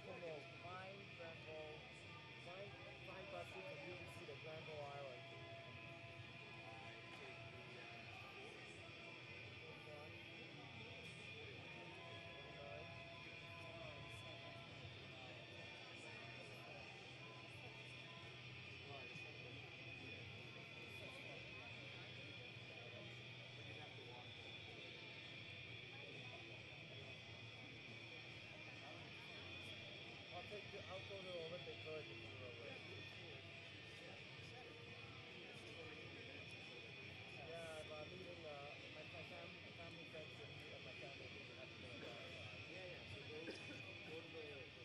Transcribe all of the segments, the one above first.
don't know, find buses for you to see the Granville Island. I'll go to Olympic Village if you're over. Yeah, I'm meeting my family friends and my family have to go. Yeah, so go to the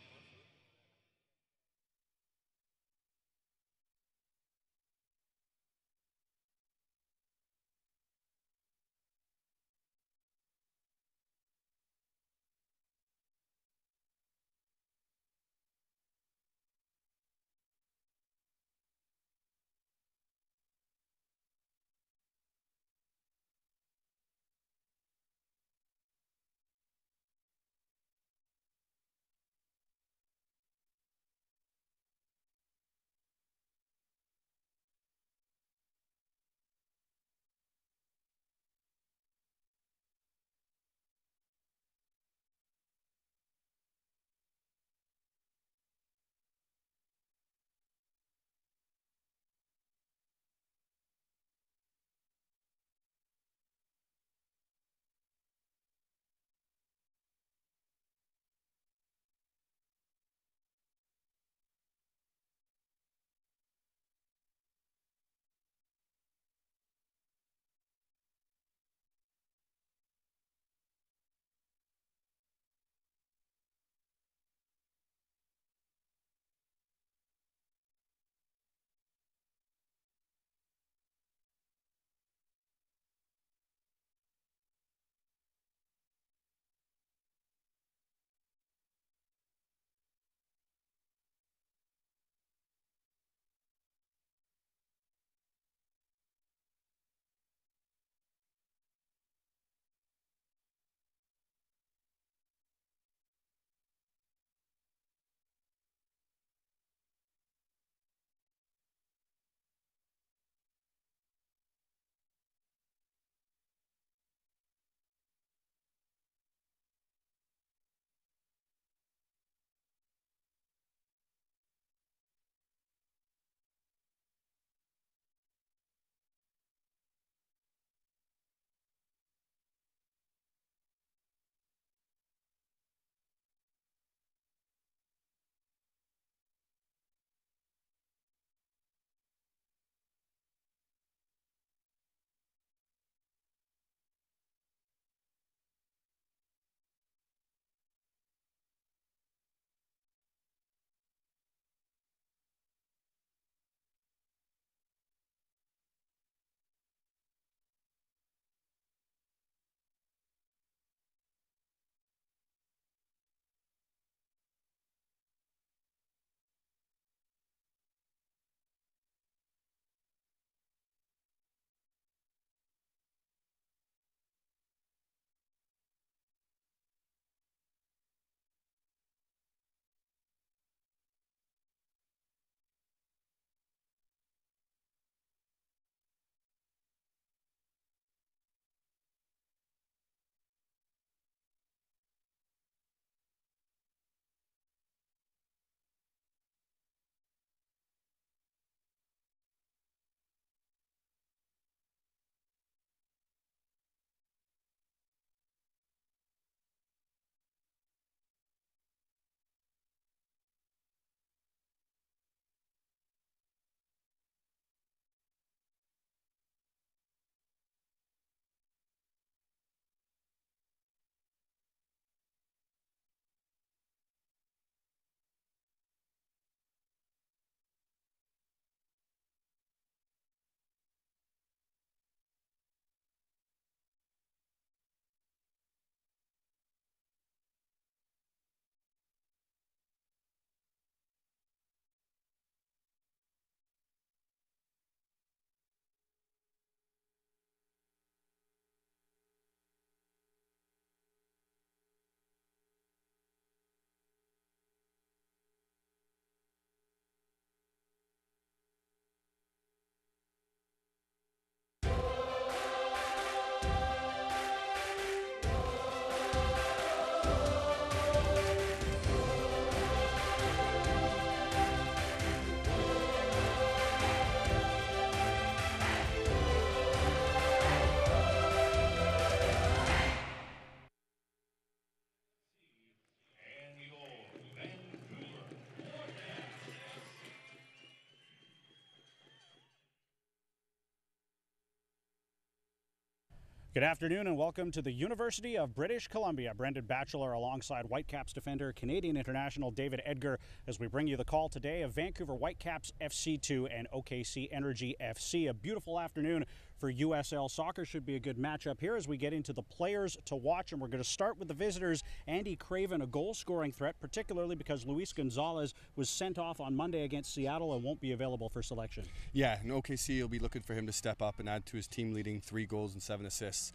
Good afternoon and welcome to the University of British Columbia. Brendan Batchelor alongside Whitecaps defender, Canadian international David Edgar, as we bring you the call today of Vancouver Whitecaps FC 2 and OKC Energy FC. A beautiful afternoon for USL soccer. Should be a good matchup here as we get into the players to watch, and we're going to start with the visitors. Andy Craven, a goal-scoring threat, particularly because Luis Gonzalez was sent off on Monday against Seattle and won't be available for selection. Yeah, and OKC will be looking for him to step up and add to his team-leading 3 goals and 7 assists.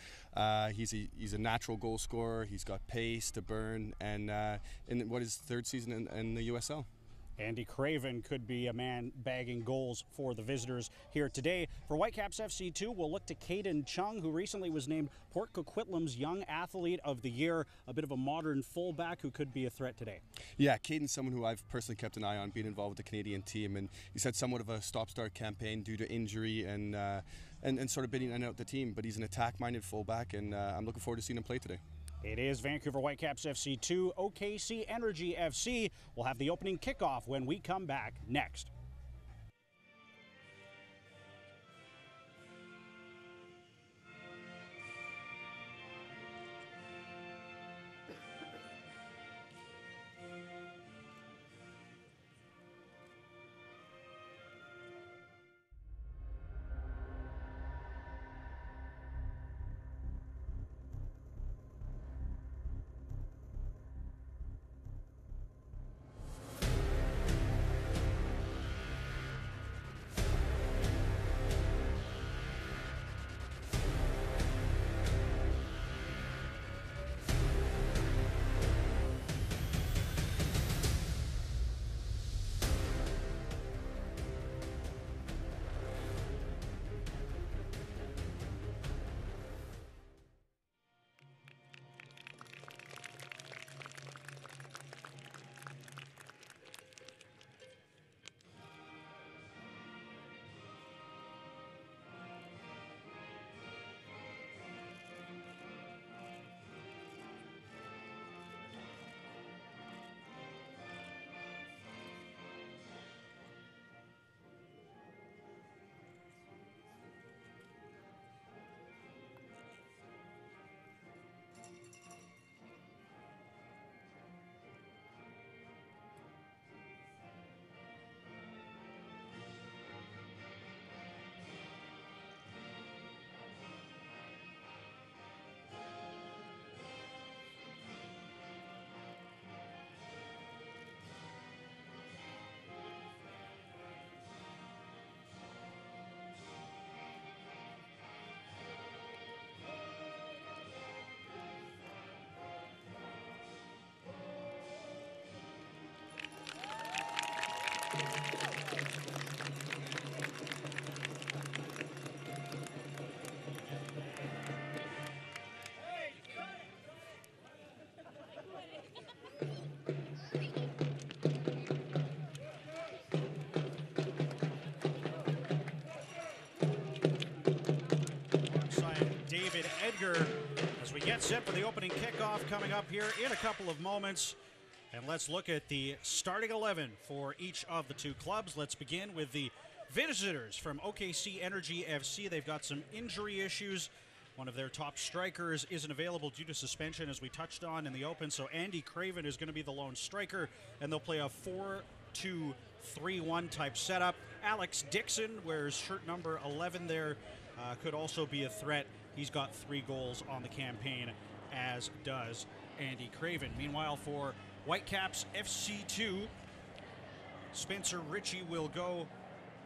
He's a natural goal scorer. He's got pace to burn, and in what is third season in the USL. Andy Craven could be a man bagging goals for the visitors here today. For Whitecaps FC 2, we'll look to Caden Chung, who recently was named Port Coquitlam's Young Athlete of the Year, a bit of a modern fullback who could be a threat today. Yeah, Caden's someone who I've personally kept an eye on, being involved with the Canadian team, and he's had somewhat of a stop-start campaign due to injury and sort of bidding out the team, but he's an attack-minded fullback, and I'm looking forward to seeing him play today. It is Vancouver Whitecaps FC 2, OKC Energy FC. We'll have the opening kickoff when we come back next. David Edgar as we get set for the opening kickoff coming up here in a couple of moments. And let's look at the starting 11 for each of the two clubs. Let's begin with the visitors from OKC Energy FC. They've got some injury issues. One of their top strikers isn't available due to suspension, as we touched on in the open. So Andy Craven is going to be the lone striker, and they'll play a 4-2-3-1 type setup. Alex Dixon wears shirt number 11 there, could also be a threat. He's got 3 goals on the campaign, as does Andy Craven. Meanwhile, for Whitecaps FC 2, Spencer Ritchie will go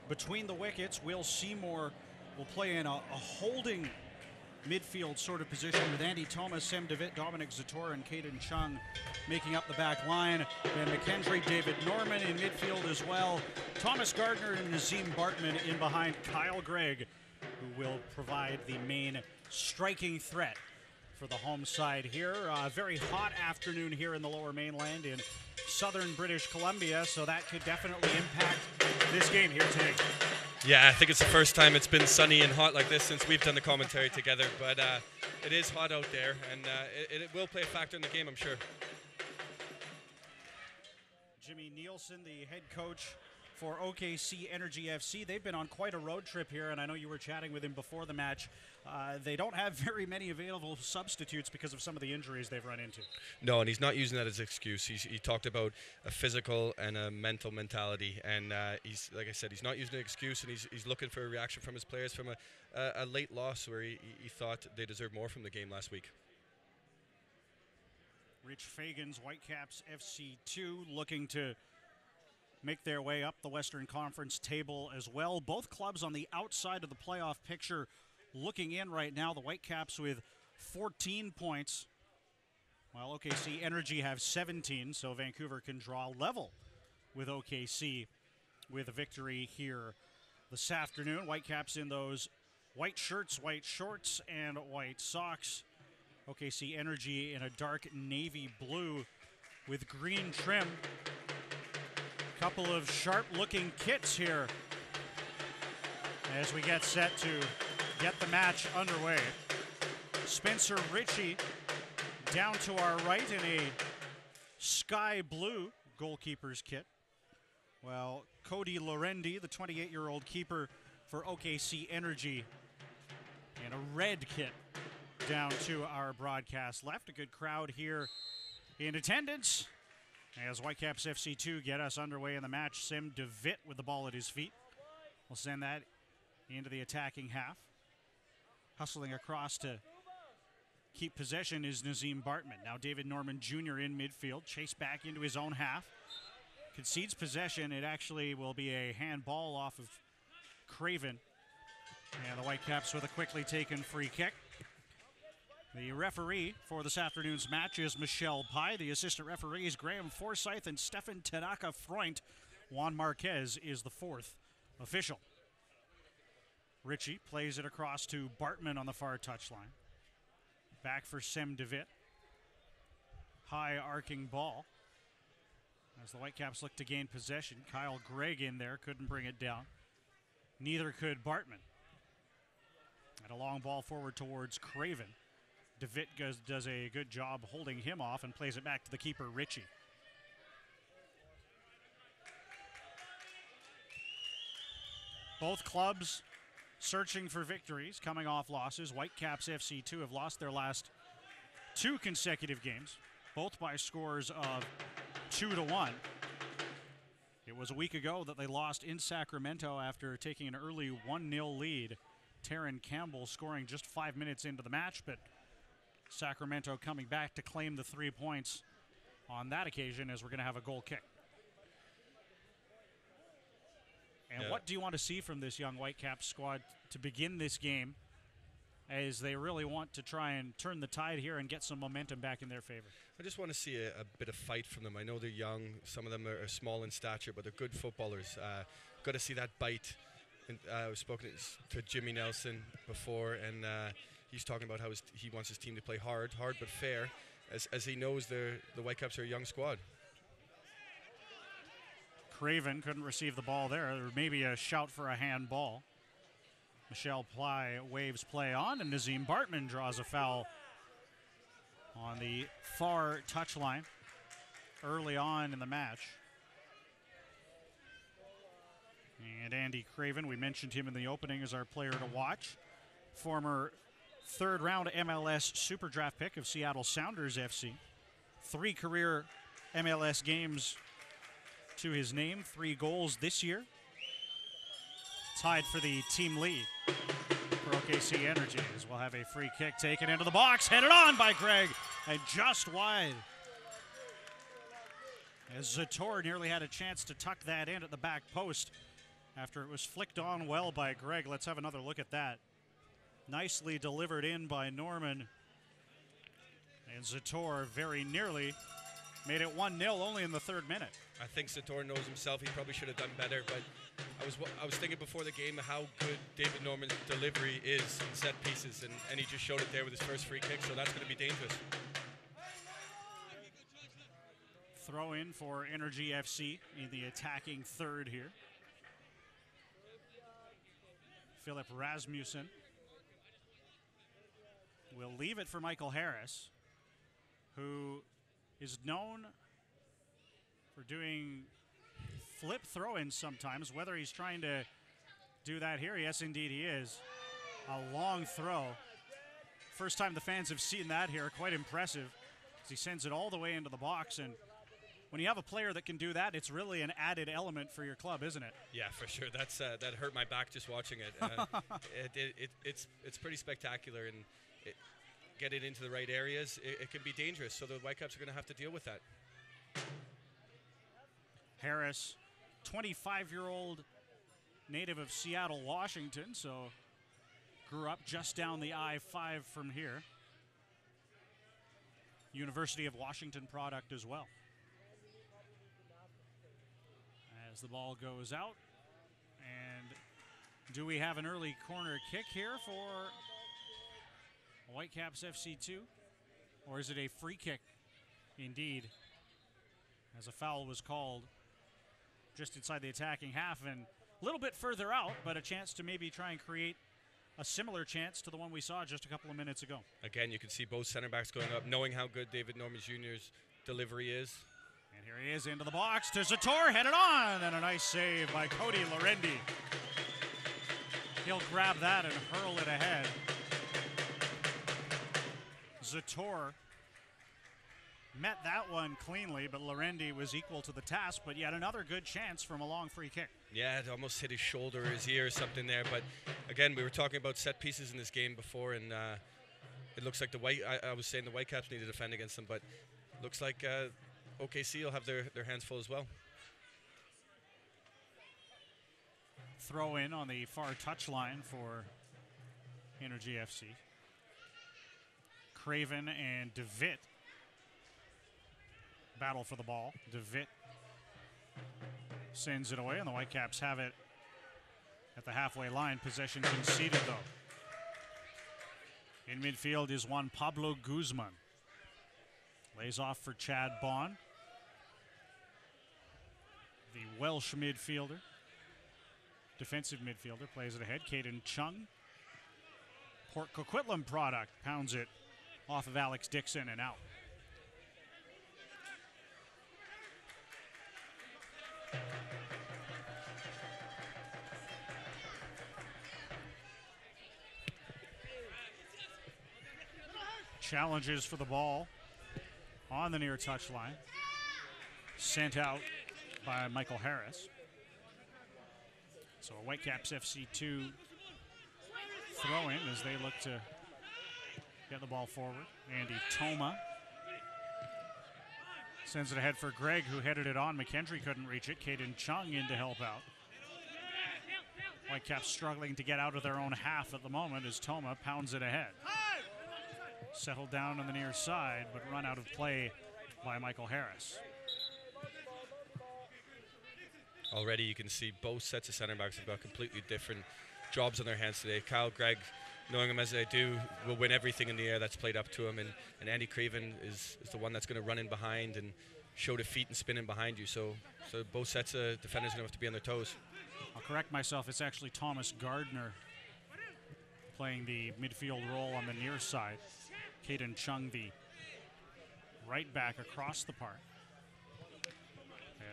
between the wickets. Will Seymour will play in a holding midfield sort of position with Andy Thomas, Sam DeVitt, Dominic Zator, and Caden Chung making up the back line. And McKendry, David Norman in midfield as well. Thomas Gardner and Nazim Bartman in behind Kyle Gregg, who will provide the main striking threat for the home side here. Very hot afternoon here in the Lower Mainland in southern British Columbia, so that could definitely impact this game here today. Yeah, I think it's the first time it's been sunny and hot like this since we've done the commentary together, but it is hot out there, and it will play a factor in the game, I'm sure. Jimmy Nielsen, the head coach for OKC Energy FC. They've been on quite a road trip here, and I know you were chatting with him before the match. they don't have very many available substitutes because of some of the injuries they've run into. No, and he's not using that as an excuse. He talked about a physical and a mental mentality, and he's, like I said, he's not using an excuse, and he's looking for a reaction from his players from a late loss where he thought they deserved more from the game last week. Rich Fagan's Whitecaps FC 2 looking to make their way up the Western Conference table as well. Both clubs on the outside of the playoff picture looking in right now. The Whitecaps with 14 points, while OKC Energy have 17, so Vancouver can draw level with OKC with a victory here this afternoon. Whitecaps in those white shirts, white shorts, and white socks. OKC Energy in a dark navy blue with green trim. Couple of sharp-looking kits here as we get set to get the match underway. Spencer Ritchie down to our right in a sky blue goalkeeper's kit, while Cody Lorendi, the 28-year-old keeper for OKC Energy, in a red kit down to our broadcast left. A good crowd here in attendance as Whitecaps FC 2 get us underway in the match. Sim DeVitt with the ball at his feet. We'll send that into the attacking half. Hustling across to keep possession is Nazim Bartman. Now David Norman Jr. in midfield. Chase back into his own half. Concedes possession. It actually will be a handball off of Craven. And the Whitecaps with a quickly taken free kick. The referee for this afternoon's match is Michelle Pye. The assistant referees Graham Forsyth and Stefan Tanaka-Freund. Juan Marquez is the fourth official. Ritchie plays it across to Bartman on the far touchline. Back for Sim DeVitt. High arcing ball as the Whitecaps look to gain possession. Kyle Gregg in there, couldn't bring it down. Neither could Bartman. And a long ball forward towards Craven. DeVitt does a good job holding him off and plays it back to the keeper, Ritchie. Both clubs searching for victories, coming off losses. Whitecaps FC 2 have lost their last 2 consecutive games, both by scores of 2-1. It was a week ago that they lost in Sacramento after taking an early 1-0 lead. Taryn Campbell scoring just 5 minutes into the match, but Sacramento coming back to claim the 3 points on that occasion as we're going to have a goal kick. And what do you want to see from this young Whitecaps squad to begin this game, as they really want to try and turn the tide here and get some momentum back in their favor? I just want to see a bit of fight from them. I know they're young. Some of them are small in stature, but they're good footballers. Got to see that bite. And, I've spoken to Jimmy Nelson before, and he's talking about how he wants his team to play hard but fair, as he knows the Whitecaps are a young squad. Craven couldn't receive the ball there. There may be a shout for a handball. Michelle Pye waves play on, and Nazim Bartman draws a foul on the far touchline early on in the match. And Andy Craven, we mentioned him in the opening as our player to watch. Former third-round MLS Super Draft pick of Seattle Sounders FC. 3 career MLS games to his name, 3 goals this year. Tied for the team lead for OKC Energy, as we'll have a free kick taken into the box, headed on by Gregg, and just wide. As Zator nearly had a chance to tuck that in at the back post after it was flicked on well by Gregg. Let's have another look at that. Nicely delivered in by Norman. And Zator very nearly made it 1-0 only in the 3rd minute. I think Zator knows himself. He probably should have done better, but I was thinking before the game how good David Norman's delivery is in set pieces, and he just showed it there with his first free kick, so that's going to be dangerous. Throw in for Energy FC in the attacking third here. Philip Rasmussen will leave it for Michael Harris, who is known for doing flip throw-ins sometimes. Whether he's trying to do that here, yes, indeed he is. A long throw. First time the fans have seen that here. Quite impressive as he sends it all the way into the box. And when you have a player that can do that, it's really an added element for your club, isn't it? Yeah, for sure. That's that hurt my back just watching it. It's pretty spectacular, and get it into the right areas. It can be dangerous, so the Whitecaps are going to have to deal with that. Harris, 25-year-old native of Seattle, Washington, so grew up just down the I-5 from here. University of Washington product as well. As the ball goes out, and do we have an early corner kick here for Whitecaps FC 2? Or is it a free kick? Indeed, as a foul was called just inside the attacking half and a little bit further out, but a chance to maybe try and create a similar chance to the one we saw just a couple of minutes ago. Again, you can see both center backs going up, knowing how good David Norman Jr.'s delivery is. And here he is into the box to Zator, headed on, and a nice save by Cody Lorendi. He'll grab that and hurl it ahead. Zator met that one cleanly, but Lorendi was equal to the task, but yet another good chance from a long free kick. Yeah, it almost hit his shoulder or his ear or something there, but again, we were talking about set pieces in this game before, and it looks like I was saying the Whitecaps need to defend against them, but it looks like OKC will have their hands full as well. Throw in on the far touchline for Energy FC. Craven and DeVitt battle for the ball. DeVitt sends it away, and the Whitecaps have it at the halfway line. Possession conceded, though. In midfield is Juan Pablo Guzman. Lays off for Chad Bond, the Welsh midfielder. Defensive midfielder plays it ahead. Caden Chung. Port Coquitlam product pounds it off of Alex Dixon and out. Challenges for the ball on the near touchline. Sent out by Michael Harris. So a Whitecaps FC 2 throw in as they look to get the ball forward. Andy Toma sends it ahead for Greg, who headed it on. McKendry couldn't reach it. Caden Chung in to help out. Whitecaps struggling to get out of their own half at the moment as Toma pounds it ahead. Settled down on the near side, but run out of play by Michael Harris. Already you can see both sets of center backs have got completely different jobs on their hands today. Kyle Gregg, knowing him as they do, will win everything in the air that's played up to him, and Andy Craven is the one that's going to run in behind and show the feet and spin in behind you. So both sets of defenders are going to have to be on their toes. I'll correct myself, it's actually Thomas Gardner playing the midfield role on the near side. Caden Chung, the right back across the park,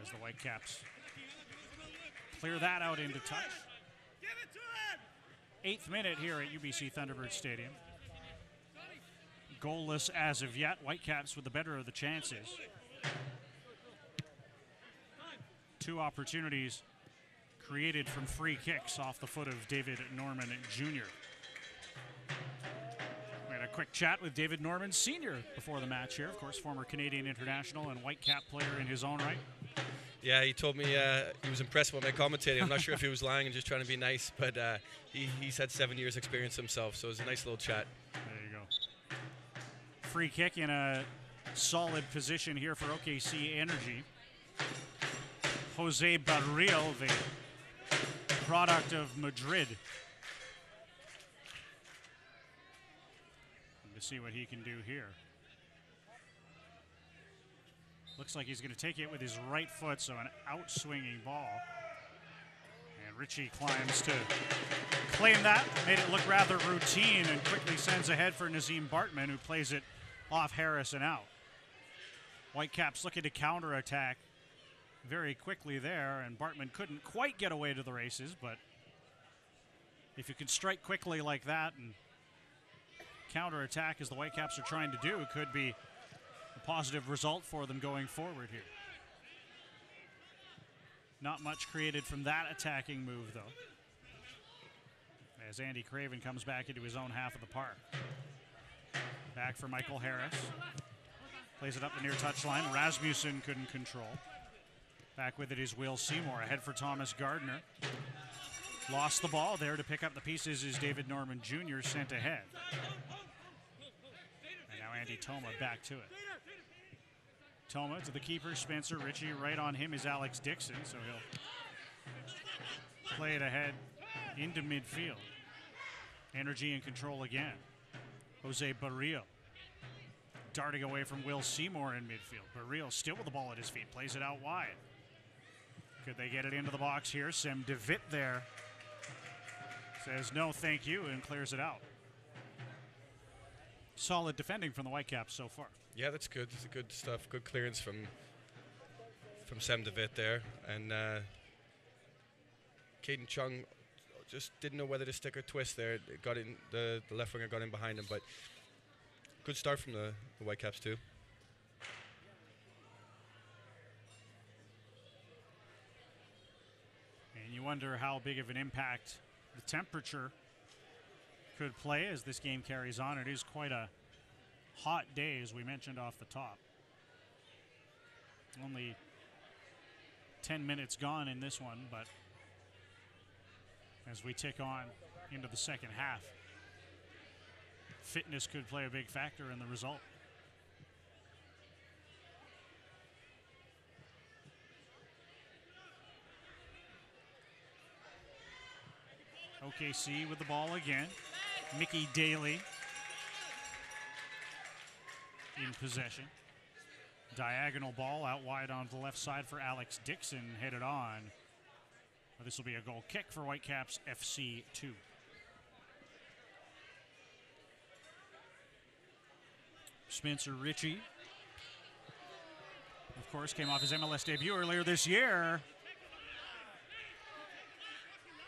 as the Whitecaps clear that out into touch. 8th minute here at UBC Thunderbird Stadium. Goalless as of yet. Whitecaps with the better of the chances. 2 opportunities created from free kicks off the foot of David Norman Jr. We had a quick chat with David Norman Sr. before the match here. Of course, former Canadian international and Whitecap player in his own right. Yeah, he told me he was impressed with my commentating. I'm not sure if he was lying and just trying to be nice, but he's had 7 years experience himself, so it was a nice little chat. There you go. Free kick in a solid position here for OKC Energy. Jose Barril, the product of Madrid. And to see what he can do here. Looks like he's going to take it with his right foot, so an out-swinging ball. And Richie climbs to claim that. Made it look rather routine and quickly sends ahead for Nazim Bartman, who plays it off Harris and out. Whitecaps looking to counterattack very quickly there, and Bartman couldn't quite get away to the races, but If you can strike quickly like that and counterattack as the Whitecaps are trying to do, it could be a positive result for them going forward here. Not much created from that attacking move, though, as Andy Craven comes back into his own half of the park. Back for Michael Harris. Plays it up the near touchline. Rasmussen couldn't control. Back with it is Will Seymour. Ahead for Thomas Gardner. Lost the ball. There to pick up the pieces is David Norman Jr. sent ahead. And now Andy Toma back to it. Toma to the keeper, Spencer Ritchie. Right on him is Alex Dixon, so he'll play it ahead into midfield. Energy and control again. Jose Barrio darting away from Will Seymour in midfield. Barrio still with the ball at his feet. Plays it out wide. Could they get it into the box here? Sem DeVitt there says no thank you and clears it out. Solid defending from the Whitecaps so far. Yeah, that's good. It's good stuff. Good clearance from Sem DeVitt there. And Caden Chung just didn't know whether to stick or twist there. It got in, the left winger got in behind him, but good start from the Whitecaps too. And you wonder how big of an impact the temperature could play as this game carries on. It is quite a hot day, as we mentioned off the top. Only 10 minutes gone in this one, but as we tick on into the second half, fitness could play a big factor in the result. OKC with the ball again. Mickey Daly in possession. Diagonal ball out wide on the left side for Alex Dixon, headed on. This will be a goal kick for Whitecaps FC 2. Spencer Ritchie, of course, came off his MLS debut earlier this year.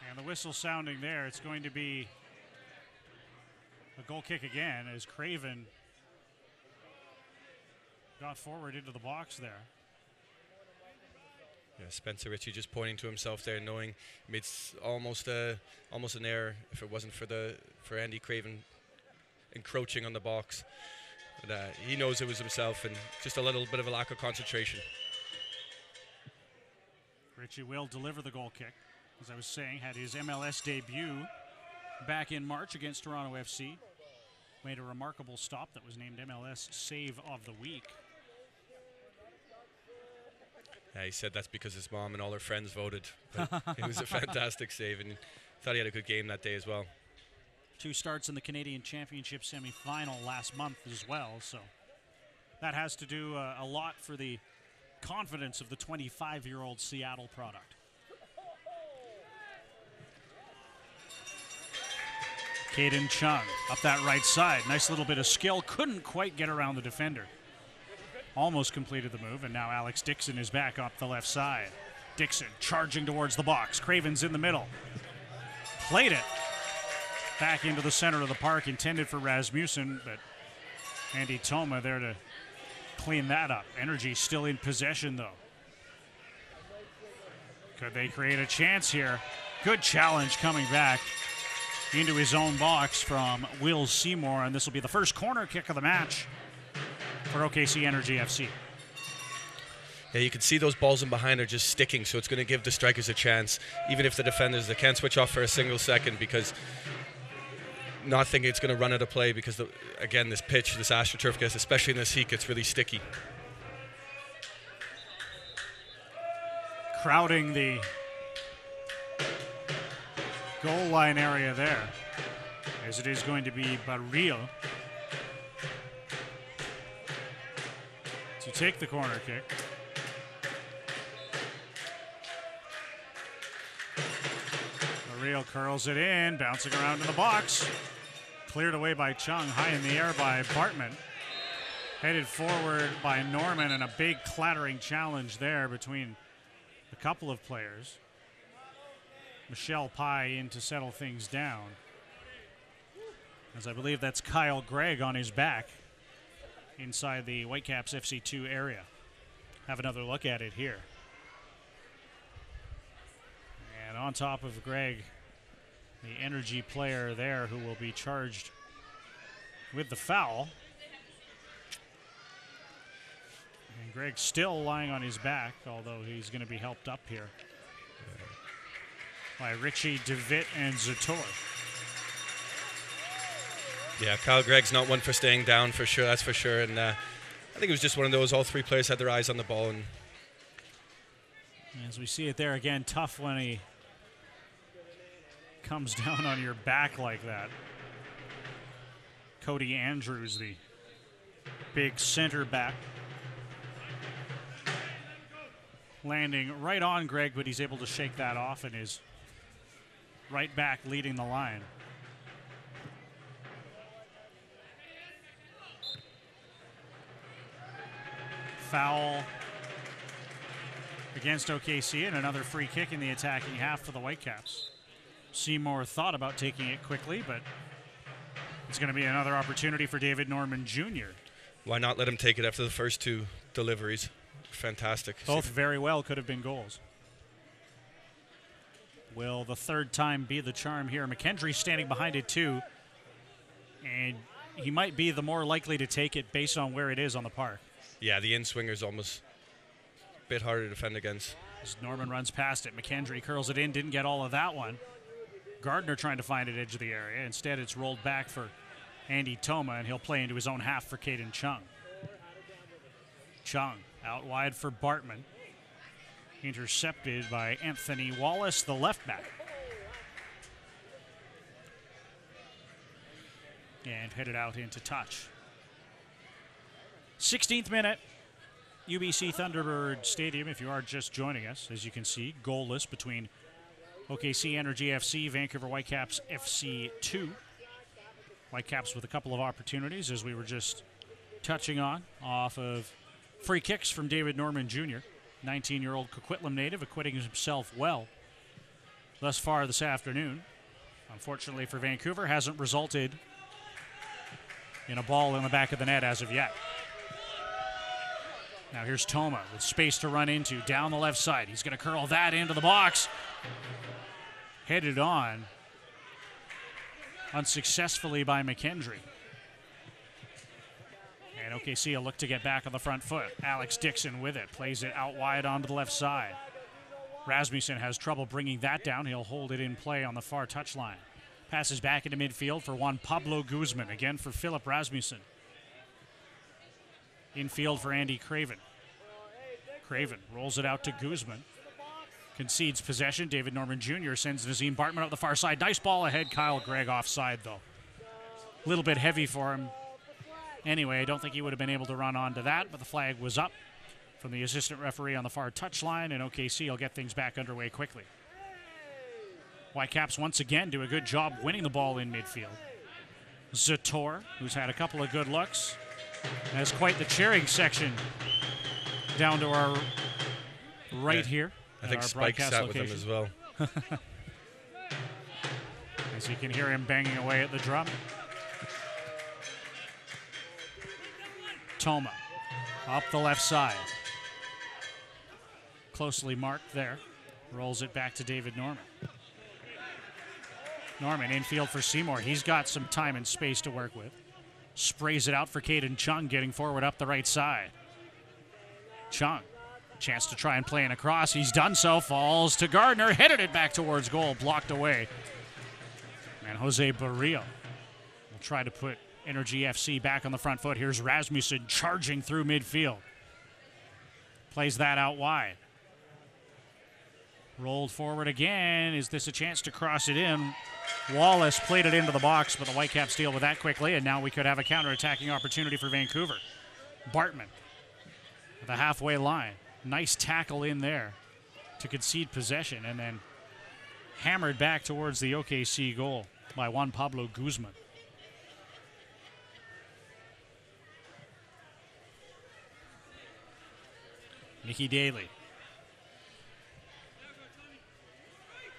And the whistle sounding there. It's going to be a goal kick again as Craven got forward into the box there. Yeah, Spencer Ritchie just pointing to himself there, knowing it's almost an error if it wasn't for Andy Craven encroaching on the box. But he knows it was himself, and just a little bit of a lack of concentration. Ritchie will deliver the goal kick. As I was saying, had his MLS debut back in March against Toronto FC. Made a remarkable stop that was named MLS Save of the Week. Yeah, he said that's because his mom and all her friends voted. It was a fantastic save, and thought he had a good game that day as well. 2 starts in the Canadian Championship semi-final last month as well, so that has to do a lot for the confidence of the 25-year-old Seattle product. Caden Chung up that right side. Nice little bit of skill. Couldn't quite get around the defender. Almost completed the move, and now Alex Dixon is back up the left side. Dixon charging towards the box. Craven's in the middle. Played it back into the center of the park, intended for Rasmussen, but Andy Toma there to clean that up. Energy still in possession, though. Could they create a chance here? Good challenge coming back into his own box from Will Seymour, and this will be the first corner kick of the match for OKC Energy FC. Yeah, you can see those balls in behind are just sticking, so it's going to give the strikers a chance, even if the defenders, they can't switch off for a single second, because not thinking it's going to run out of play, because again, this pitch, this AstroTurf gets, especially in this heat, gets really sticky. Crowding the goal line area there, as it is going to be Barrio to take the corner kick. Barrio curls it in, bouncing around in the box. Cleared away by Chung, high in the air by Bartman. Headed forward by Norman, and a big clattering challenge there between a couple of players. Michelle Pye in to settle things down. As I believe that's Kyle Gregg on his back inside the Whitecaps FC2 area. Have another look at it here. And on top of Gregg, the Energy player there who will be charged with the foul. And Gregg still lying on his back, although he's going to be helped up here by Richie, DeVitt, and Zator. Yeah, Kyle Gregg's not one for staying down for sure, that's for sure. And I think it was just one of those, all three players had their eyes on the ball. And as we see it there again, tough when he comes down on your back like that. Cody Andrews, the big center back, landing right on Gregg, but he's able to shake that off and is right back leading the line. Foul against OKC and another free kick in the attacking half for the Whitecaps. Seymour thought about taking it quickly, but it's going to be another opportunity for David Norman Jr. Why not let him take it after the first two deliveries? Fantastic. Both very well could have been goals. Will the third time be the charm here? McKendry standing behind it too, and he might be the more likely to take it based on where it is on the park. Yeah, the in-swinger's almost a bit harder to defend against. As Norman runs past it, McKendry curls it in, didn't get all of that one. Gardner trying to find it edge of the area. Instead, it's rolled back for Andy Toma, and he'll play into his own half for Caden Chung. Chung out wide for Bartman. Intercepted by Anthony Wallace, the left back. And headed out into touch. 16th minute, UBC Thunderbird Stadium, if you are just joining us. As you can see, goalless between OKC Energy FC, Vancouver Whitecaps FC 2. Whitecaps with a couple of opportunities, as we were just touching on, off of free kicks from David Norman Jr., 19-year-old Coquitlam native, acquitting himself well thus far this afternoon. Unfortunately for Vancouver, hasn't resulted in a ball in the back of the net as of yet. Now here's Toma with space to run into down the left side. He's going to curl that into the box. Headed on unsuccessfully by McKendry. And OKC will look to get back on the front foot. Alex Dixon with it. Plays it out wide onto the left side. Rasmussen has trouble bringing that down. He'll hold it in play on the far touchline. Passes back into midfield for Juan Pablo Guzman. Again for Philip Rasmussen. Infield for Andy Craven. Craven rolls it out to Guzman. Concedes possession. David Norman Jr. sends Nazim Bartman up the far side. Nice ball ahead. Kyle Gregg offside, though. A little bit heavy for him. Anyway, I don't think he would have been able to run onto that, but the flag was up from the assistant referee on the far touchline, and OKC will get things back underway quickly. Whitecaps once again do a good job winning the ball in midfield. Zator, who's had a couple of good looks, has quite the cheering section down to our right here. I think Spike sat with him as well. As you can hear him banging away at the drum. Toma up the left side. Closely marked there. Rolls it back to David Norman. Norman infield for Seymour. He's got some time and space to work with. Sprays it out for Caden Chung, getting forward up the right side. Chung, chance to try and play in across. He's done so. Falls to Gardner. Headed it back towards goal. Blocked away. And Jose Barrio will try to put Energy FC back on the front foot. Here's Rasmussen charging through midfield. Plays that out wide. Rolled forward again. Is this a chance to cross it in? Wallace played it into the box, but the Whitecaps deal with that quickly, and now we could have a counter-attacking opportunity for Vancouver. Bartman at the halfway line. Nice tackle in there to concede possession, and then hammered back towards the OKC goal by Juan Pablo Guzman. Nicky Daly.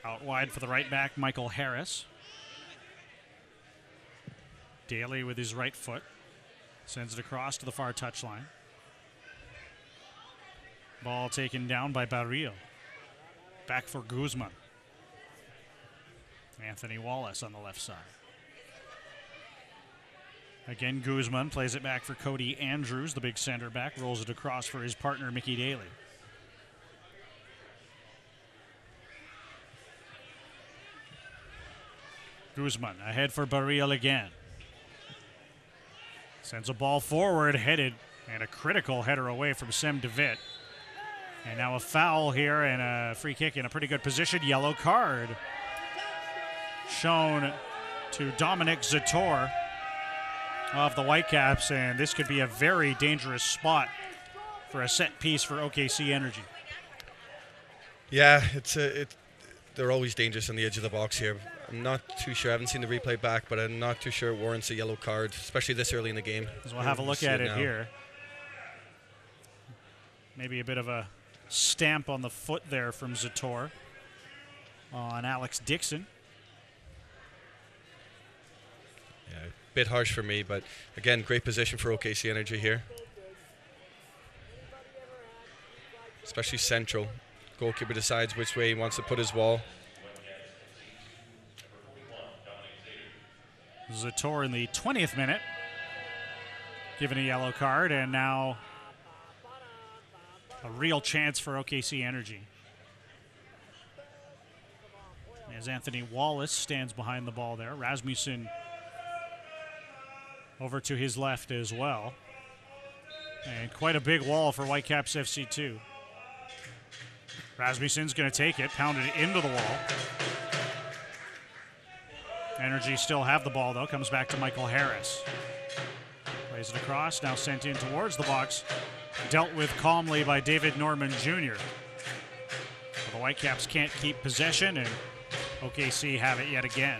Out wide for the right back, Michael Harris. Daly with his right foot. Sends it across to the far touchline. Ball taken down by Barrio. Back for Guzman. Anthony Wallace on the left side. Again, Guzman plays it back for Cody Andrews, the big center back. Rolls it across for his partner, Mickey Daly. Guzman ahead for Barriel again. Sends a ball forward, headed, and a critical header away from Sem DeVitt. And now a foul here and a free kick in a pretty good position. Yellow card shown to Dominic Zator of the Whitecaps, and this could be a very dangerous spot for a set piece for OKC Energy. Yeah, they're always dangerous on the edge of the box here. I'm not too sure. I haven't seen the replay back, but I'm not too sure it warrants a yellow card, especially this early in the game. So we'll have a look at it here. Maybe a bit of a stamp on the foot there from Zator on Alex Dixon. Yeah, a bit harsh for me, but again, great position for OKC Energy here. Especially central. Goalkeeper decides which way he wants to put his wall. Zator in the 20th minute, given a yellow card, and now a real chance for OKC Energy. As Anthony Wallace stands behind the ball there. Rasmussen over to his left as well. And quite a big wall for Whitecaps FC too. Rasmussen's going to take it, pounded it into the wall. Energy still have the ball, though. Comes back to Michael Harris. Plays it across, now sent in towards the box. Dealt with calmly by David Norman Jr. Well, the Whitecaps can't keep possession, and OKC have it yet again.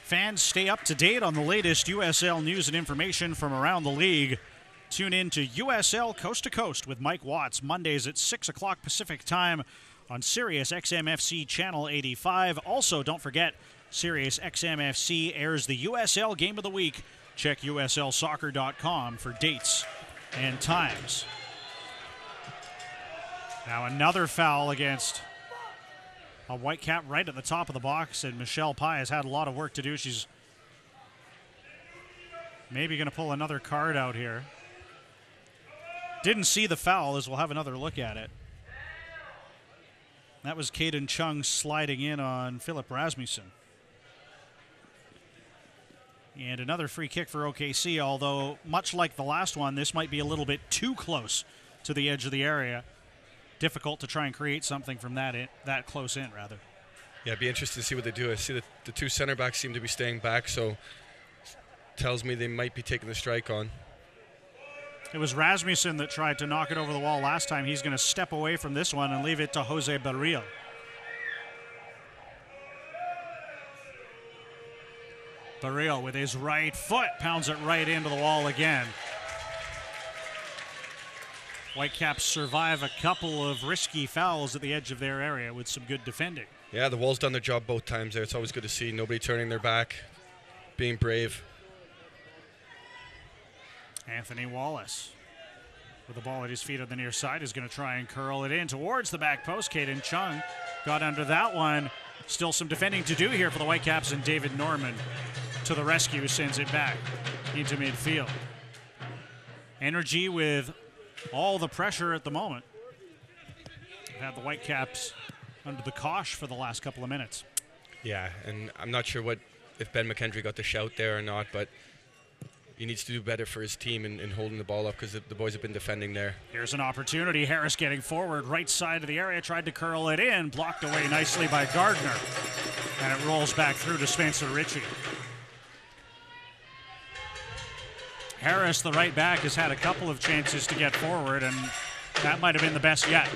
Fans, stay up to date on the latest USL news and information from around the league. Tune in to USL Coast to Coast with Mike Watts, Mondays at 6 o'clock Pacific Time on Sirius XM FC Channel 85. Also, don't forget, Sirius XM FC airs the USL Game of the Week. Check USLsoccer.com for dates and times. Now another foul against a Whitecap right at the top of the box, and Michelle Pye has had a lot of work to do. She's maybe going to pull another card out here. Didn't see the foul, as we'll have another look at it. That was Caden Chung sliding in on Philip Rasmussen. And another free kick for OKC, although much like the last one, this might be a little bit too close to the edge of the area. Difficult to try and create something from that close in, rather. Yeah, it'd be interesting to see what they do. I see that the two center backs seem to be staying back, so tells me they might be taking the strike on. It was Rasmussen that tried to knock it over the wall last time. He's going to step away from this one and leave it to Jose Barrio. Barrio with his right foot pounds it right into the wall again. Whitecaps survive a couple of risky fouls at the edge of their area with some good defending. Yeah, the wall's done their job both times there. It's always good to see nobody turning their back, being brave. Anthony Wallace with the ball at his feet on the near side is going to try and curl it in towards the back post. Caden Chung got under that one. Still some defending to do here for the Whitecaps, and David Norman to the rescue, sends it back into midfield. Energy with all the pressure at the moment. We've had the Whitecaps under the cosh for the last couple of minutes. Yeah, and I'm not sure if Ben McKendry got the shout there or not, but he needs to do better for his team in holding the ball up, because the boys have been defending there. Here's an opportunity. Harris getting forward, right side of the area, tried to curl it in, blocked away nicely by Gardner, and it rolls back through to Spencer Ritchie. Harris, the right back, has had a couple of chances to get forward, and that might have been the best yet.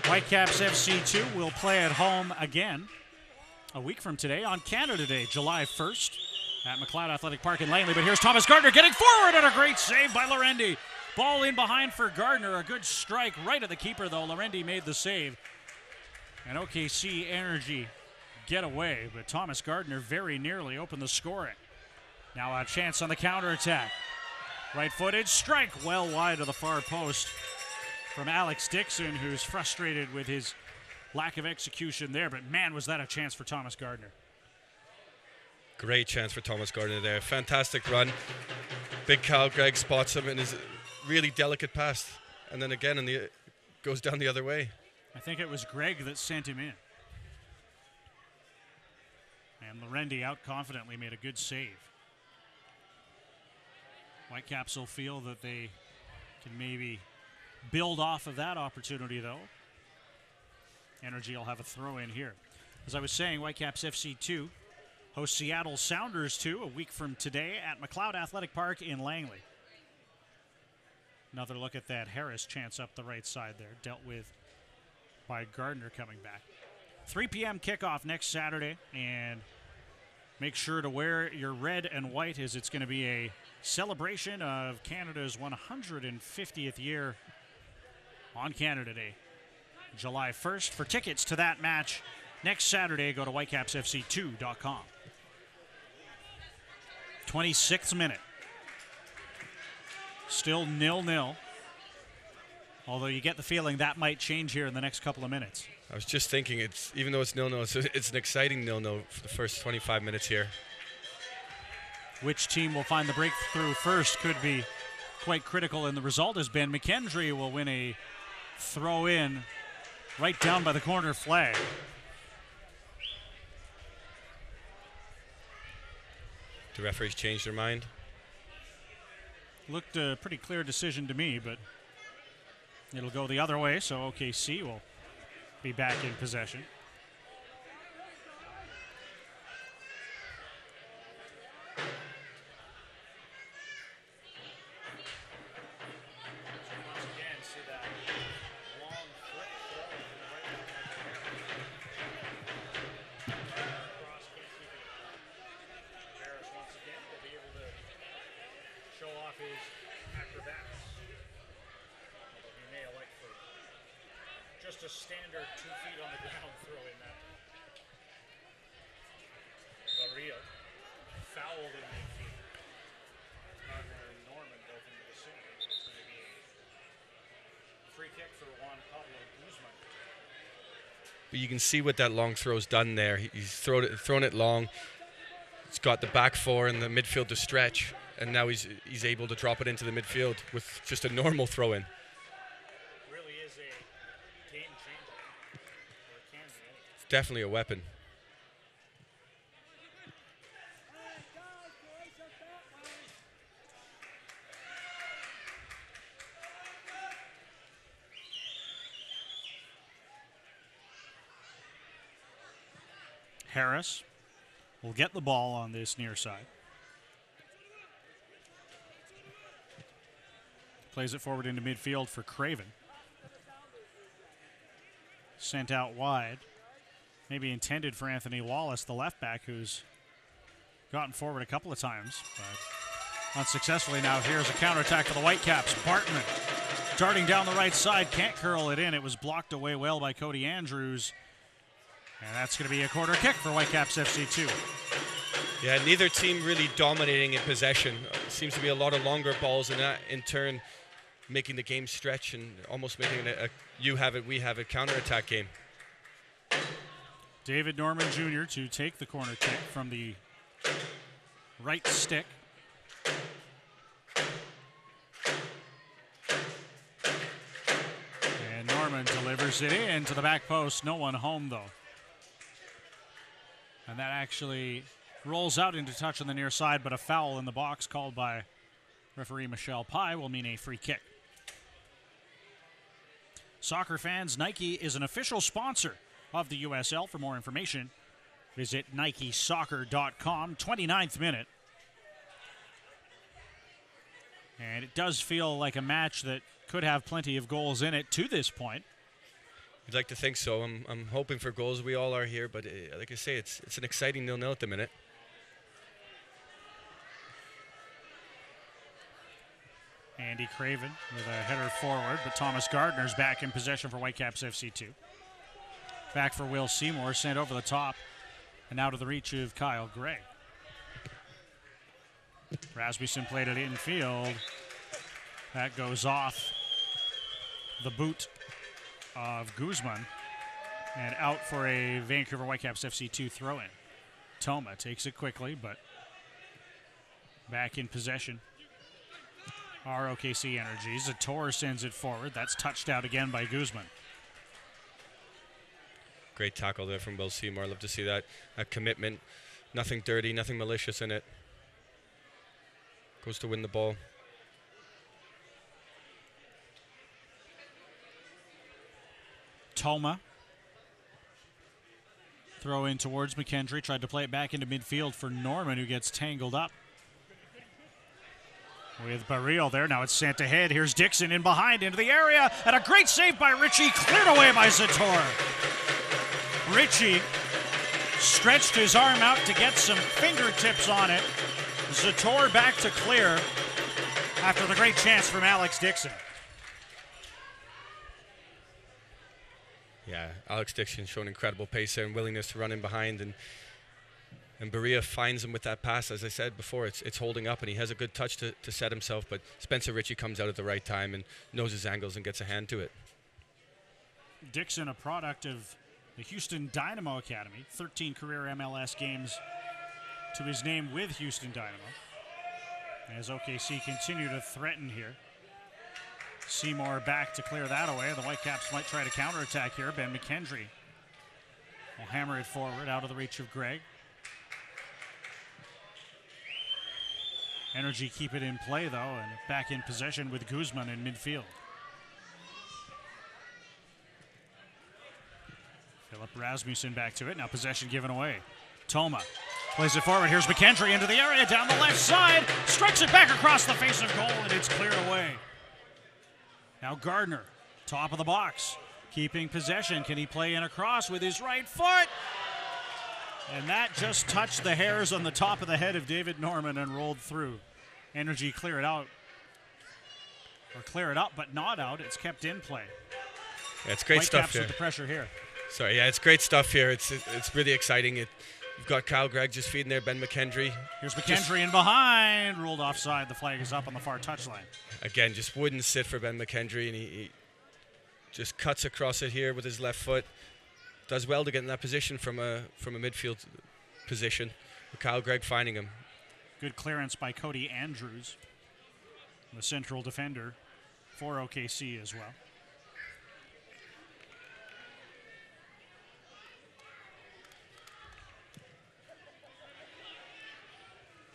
Whitecaps FC 2 will play at home again a week from today on Canada Day, July 1st at McLeod Athletic Park in Langley. But here's Thomas Gardner getting forward and a great save by Lorendi. Ball in behind for Gardner. A good strike right at the keeper, though. Lorendi made the save. And OKC Energy get away, but Thomas Gardner very nearly opened the scoring. Now a chance on the counterattack. Right-footed strike well wide of the far post from Alex Dixon, who's frustrated with his lack of execution there. But man, was that a chance for Thomas Gardner. Great chance for Thomas Gardner there. Fantastic run. Big Cal Greg spots him in his really delicate pass. And then again, goes down the other way. I think it was Greg that sent him in. And Lorendi out confidently made a good save. Whitecaps will feel that they can maybe build off of that opportunity, though. Energy will have a throw in here. As I was saying, Whitecaps FC 2 hosts Seattle Sounders 2 a week from today at McLeod Athletic Park in Langley. Another look at that Harris chance up the right side there, dealt with by Gardner coming back. 3 p.m. kickoff next Saturday, and make sure to wear your red and white as it's going to be a celebration of Canada's 150th year on Canada Day, July 1st. For tickets to that match next Saturday, go to whitecapsfc2.com. 26th minute. Still 0-0. Although you get the feeling that might change here in the next couple of minutes. I was just thinking, even though it's 0-0, it's an exciting 0-0 for the first 25 minutes here. Which team will find the breakthrough first could be quite critical in the result, as Ben McKendry will win a throw-in right down by the corner flag. The referees changed their mind. Looked a pretty clear decision to me, but it'll go the other way, so OKC will be back in possession. Just a standard 2 feet on the ground throw in that. Barrio fouled in midfield. Gardner and Norman both into the center. It's going to be a free kick for Juan Pablo Guzman. But you can see what that long throw's done there. He's thrown it long. He's got the back four and the midfield to stretch, and now he's able to drop it into the midfield with just a normal throw-in. Definitely a weapon. Harris will get the ball on this near side. Plays it forward into midfield for Craven. Sent out wide. Maybe intended for Anthony Wallace, the left back, who's gotten forward a couple of times, but unsuccessfully. Now here's a counterattack for the Whitecaps. Bartman darting down the right side, can't curl it in. It was blocked away well by Cody Andrews. And that's going to be a corner kick for Whitecaps FC 2. Yeah, neither team really dominating in possession. Seems to be a lot of longer balls, and that in turn making the game stretch and almost making it a you have it, we have it counterattack game. David Norman Jr. to take the corner kick from the right stick. And Norman delivers it in to the back post. No one home, though. And that actually rolls out into touch on the near side, but a foul in the box called by referee Michelle Pye will mean a free kick. Soccer fans, Nike is an official sponsor of the USL. For more information, visit NikeSoccer.com. 29th minute. And it does feel like a match that could have plenty of goals in it to this point. You'd like to think so. I'm hoping for goals. We all are here, but like I say, it's an exciting 0-0 at the minute. Andy Craven with a header forward, but Thomas Gardner's back in possession for Whitecaps FC 2. Back for Will Seymour, sent over the top, and out of the reach of Kyle Gray. Rasmussen played it infield. That goes off the boot of Guzman and out for a Vancouver Whitecaps FC 2 throw-in. Toma takes it quickly, but back in possession are OKC Energy. Zator sends it forward. That's touched out again by Guzman. Great tackle there from Will Seymour. Love to see that commitment. Nothing dirty, nothing malicious in it. Goes to win the ball. Toma. Throw in towards McKendry. Tried to play it back into midfield for Norman, who gets tangled up with Baril there. Now it's sent ahead. Here's Dixon in behind into the area. And a great save by Ritchie. Cleared away by Zator. Ritchie stretched his arm out to get some fingertips on it. Zator back to clear after the great chance from Alex Dixon. Yeah, Alex Dixon showing incredible pace there and willingness to run in behind, and Berea finds him with that pass. As I said before, it's holding up, and he has a good touch to set himself, but Spencer Ritchie comes out at the right time and knows his angles and gets a hand to it. Dixon, a product of the Houston Dynamo Academy, 13 career MLS games to his name with Houston Dynamo. As OKC continue to threaten here. Seymour back to clear that away. The Whitecaps might try to counterattack here. Ben McKendry will hammer it forward out of the reach of Greg. Energy keep it in play, though, and back in possession with Guzman in midfield. Philip Rasmussen back to it. Now possession given away. Toma plays it forward. Here's McKendry into the area down the left side. Strikes it back across the face of goal, and it's cleared away. Now Gardner, top of the box, keeping possession. Can he play in across with his right foot? And that just touched the hairs on the top of the head of David Norman and rolled through. Energy clear it out. Or clear it up, but not out. It's kept in play. Yeah, it's great stuff here. With the pressure here. Sorry, yeah, it's great stuff here. It's really exciting. You've got Kyle Gregg just feeding there, Ben McKendry. Here's McKendry in behind. Ruled offside. The flag is up on the far touchline. Again, just wouldn't sit for Ben McKendry, and he just cuts across it here with his left foot. Does well to get in that position from a midfield position. With Kyle Gregg finding him. Good clearance by Cody Andrews, the central defender for OKC as well.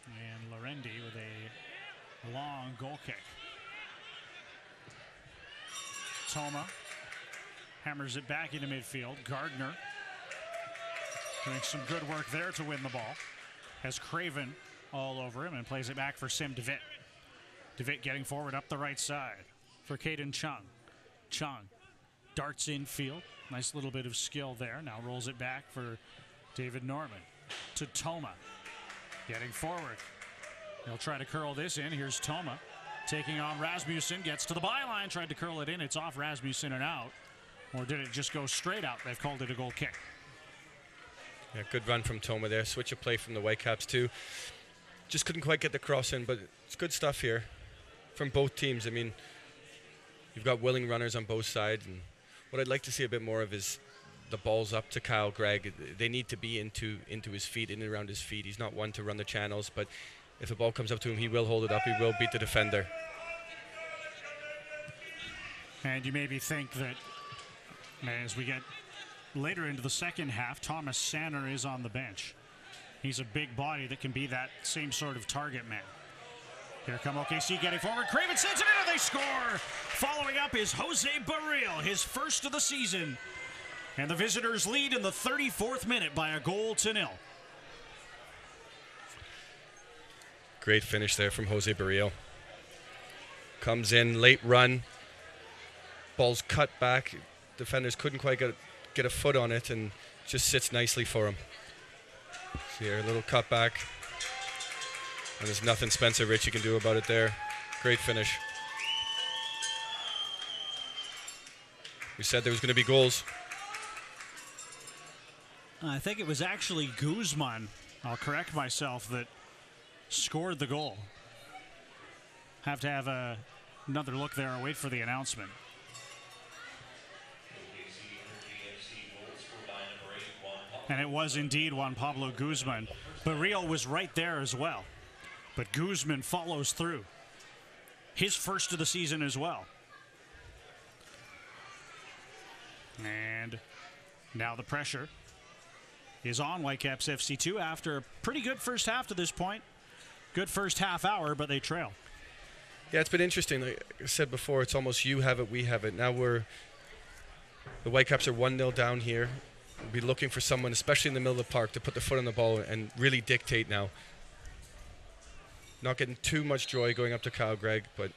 And Lorendi with a long goal kick. Toma hammers it back into midfield. Gardner doing some good work there to win the ball. Has Craven all over him and plays it back for Sim DeVitt. DeVitt getting forward up the right side for Caden Chung. Chung darts infield. Nice little bit of skill there. Now rolls it back for David Norman to Toma. Getting forward. He'll try to curl this in. Here's Toma taking on Rasmussen. Gets to the byline. Tried to curl it in. It's off Rasmussen and out. Or did it just go straight out? They've called it a goal kick. Yeah, good run from Toma there. Switch of play from the Whitecaps too. Just couldn't quite get the cross in, but it's good stuff here from both teams. I mean, you've got willing runners on both sides, and what I'd like to see a bit more of is the balls up to Kyle Gregg. They need to be into his feet, in and around his feet. He's not one to run the channels, but if a ball comes up to him, he will hold it up. He will beat the defender. And you maybe think that as we get later into the second half, Thomas Sanner is on the bench. He's a big body that can be that same sort of target man. Here come OKC getting forward. Craven sends it in and they score. Following up is Jose Baril, his first of the season. And the visitors lead in the 34th minute by a 1-0. Great finish there from Jose Baril. Comes in, late run. Ball's cut back. defenders couldn't quite get a foot on it, and just sits nicely for him. See here, a little cutback. And there's nothing Spencer Ritchie can do about it there. Great finish. We said there was going to be goals. I think it was actually Guzman, I'll correct myself, that scored the goal. Have to have another look there or wait for the announcement. And it was indeed Juan Pablo Guzman. Barrio was right there as well. But Guzman follows through. His first of the season as well. And now the pressure is on Whitecaps FC 2 after a pretty good first half to this point. Good first half hour, but they trail. Yeah, it's been interesting. Like I said before, it's almost you have it, we have it. Now the Whitecaps are 1-0 down here. We'll be looking for someone, especially in the middle of the park, to put their foot on the ball and really dictate now. Not getting too much joy going up to Kyle Gregg, but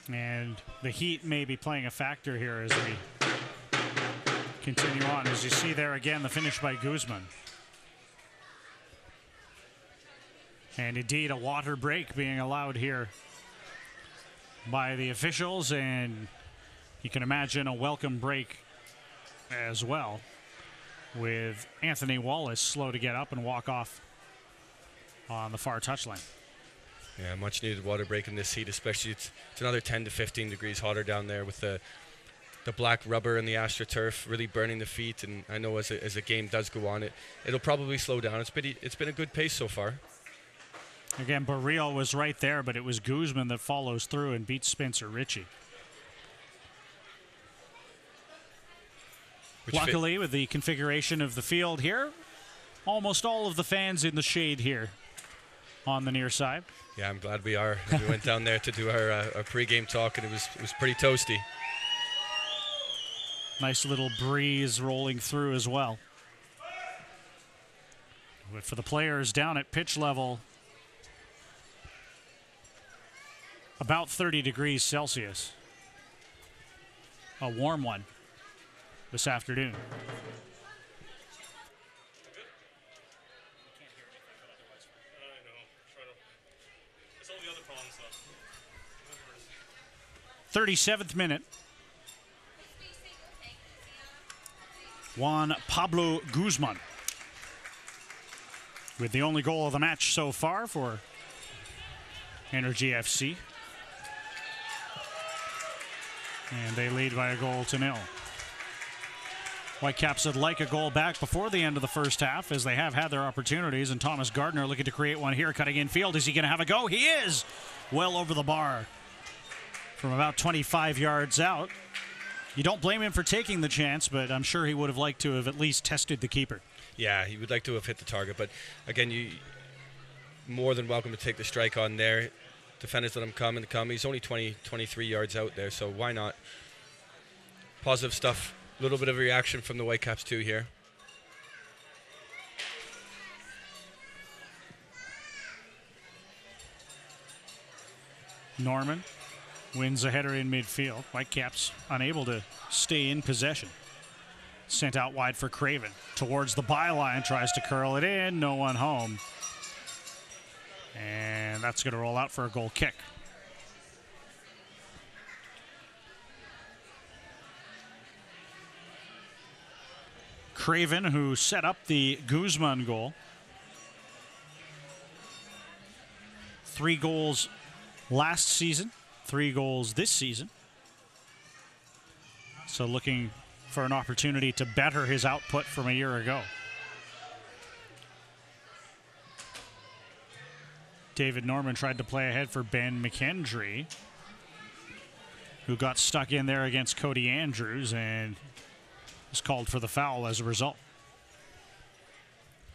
and the heat may be playing a factor here as we continue on. As you see there again, the finish by Guzman. And indeed, a water break being allowed here by the officials, and you can imagine a welcome break as well, with Anthony Wallace slow to get up and walk off on the far touchline. yeah, much needed water break in this heat, especially it's another 10 to 15 degrees hotter down there with the black rubber and the AstroTurf really burning the feet. And I know as a game does go on, it'll probably slow down. It's been a good pace so far. Again, Barrio was right there, but it was Guzman that follows through and beats Spencer Ritchie. Luckily, with the configuration of the field here, almost all of the fans in the shade here on the near side. Yeah, I'm glad we are. We went down there to do our pre-game talk, and it was pretty toasty. Nice little breeze rolling through as well. But for the players down at pitch level, about 30 degrees Celsius. A warm one this afternoon. It's all the other problems, though. 37th minute. Juan Pablo Guzman with the only goal of the match so far for Energy FC. And they lead by a goal to nil. Whitecaps would like a goal back before the end of the first half, as they have had their opportunities, and Thomas Gardner looking to create one here, cutting in field. Is he going to have a go? He is! Well over the bar from about 25 yards out. You don't blame him for taking the chance, but I'm sure he would have liked to have at least tested the keeper. Yeah, he would like to have hit the target, but again, you more than welcome to take the strike on there. Defenders let him come. He's only 23 yards out there, so why not? Positive stuff. A little bit of a reaction from the Whitecaps too here. Norman wins a header in midfield. Whitecaps unable to stay in possession. Sent out wide for Craven. Towards the byline, tries to curl it in. No one home. And that's going to roll out for a goal kick. Craven, who set up the Guzman goal. 3 goals last season, 3 goals this season. So looking for an opportunity to better his output from a year ago. David Norman tried to play ahead for Ben McKendry, who got stuck in there against Cody Andrews and was called for the foul as a result.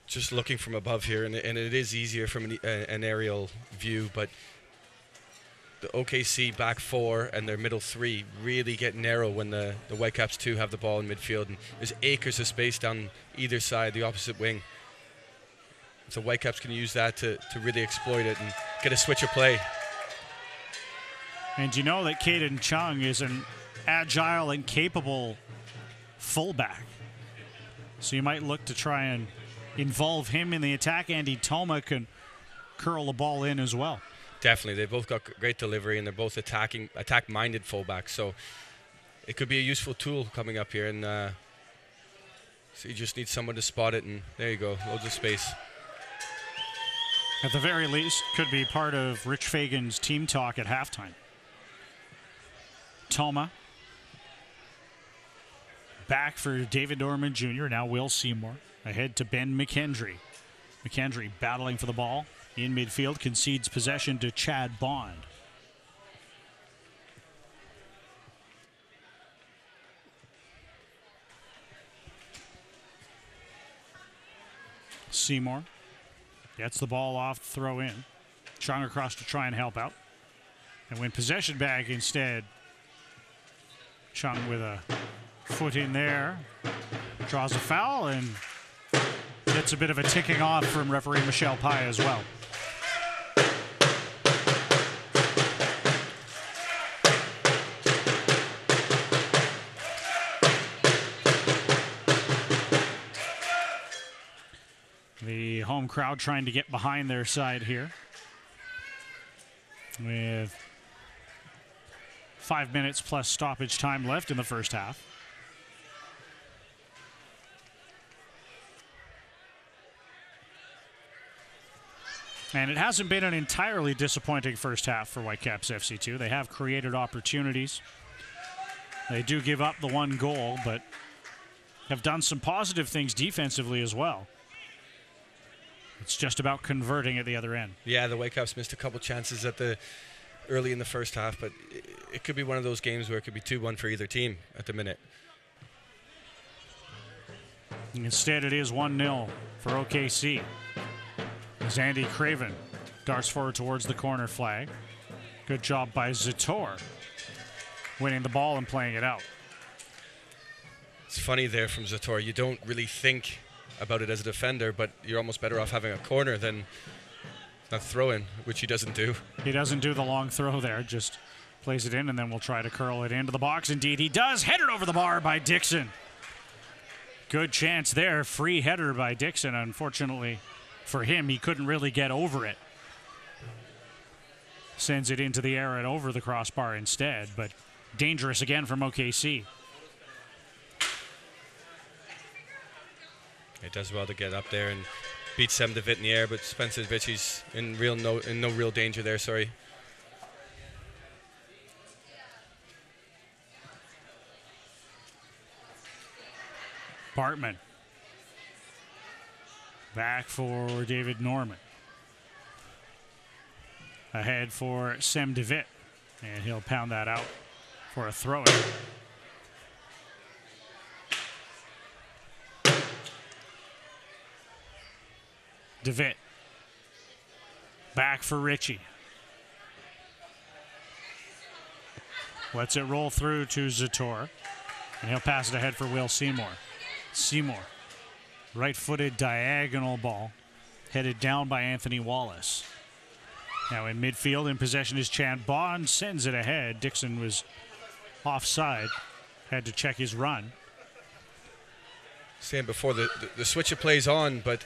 Just looking from above here, and it is easier from an aerial view, but the OKC back 4 and their middle 3 really get narrow when the Whitecaps 2 have the ball in midfield, and there's acres of space down either side, the opposite wing. So Whitecaps can use that to really exploit it and get a switch of play. And you know that Caden Chung is an agile and capable fullback. So you might look to try and involve him in the attack. Andy Toma can curl the ball in as well. Definitely. They've both got great delivery, and they're both attack-minded fullbacks. So it could be a useful tool coming up here. And so you just need someone to spot it, and there you go. Loads of space. At the very least, could be part of Rich Fagan's team talk at halftime. Toma. Back for David Norman Jr., now Will Seymour. Ahead to Ben McKendry. McKendry battling for the ball. In midfield, concedes possession to Chad Bond. Seymour gets the ball off, throw in. Chung across to try and help out. And when possession back instead, Chung with a foot in there, draws a foul and gets a bit of a ticking off from referee Michelle Pye as well. The home crowd trying to get behind their side here with 5 minutes plus stoppage time left in the first half. And it hasn't been an entirely disappointing first half for Whitecaps FC2. They have created opportunities. They do give up the one goal, but have done some positive things defensively as well. It's just about converting at the other end. Yeah, the Whitecaps missed a couple chances early in the first half, but it could be one of those games where it could be 2-1 for either team at the minute. Instead, it is 1-0 for OKC. As Andy Craven darts forward towards the corner flag. Good job by Zator, winning the ball and playing it out. It's funny there from Zator. You don't really think about it as a defender, but you're almost better off having a corner than a throw-in, which he doesn't do. He doesn't do the long throw there, just plays it in, and then we'll try to curl it into the box. Indeed, he does. Headed over the bar by Dixon. Good chance there. Free header by Dixon. Unfortunately for him, he couldn't really get over it. Sends it into the air and over the crossbar instead, but dangerous again from OKC. It does well to get up there and beat Semdevitt in the air, but Spencevic, he's in no real danger there, sorry. Bartman. Back for David Norman. Ahead for Semdevitt. And he'll pound that out for a throw-in. DeVitt. Back for Ritchie. Lets it roll through to Zator. And he'll pass it ahead for Will Seymour. Seymour. Right-footed diagonal ball. Headed down by Anthony Wallace. Now in midfield, in possession is Chad Bond. Sends it ahead. Dixon was offside. Had to check his run. Saying before, the switch of plays on, but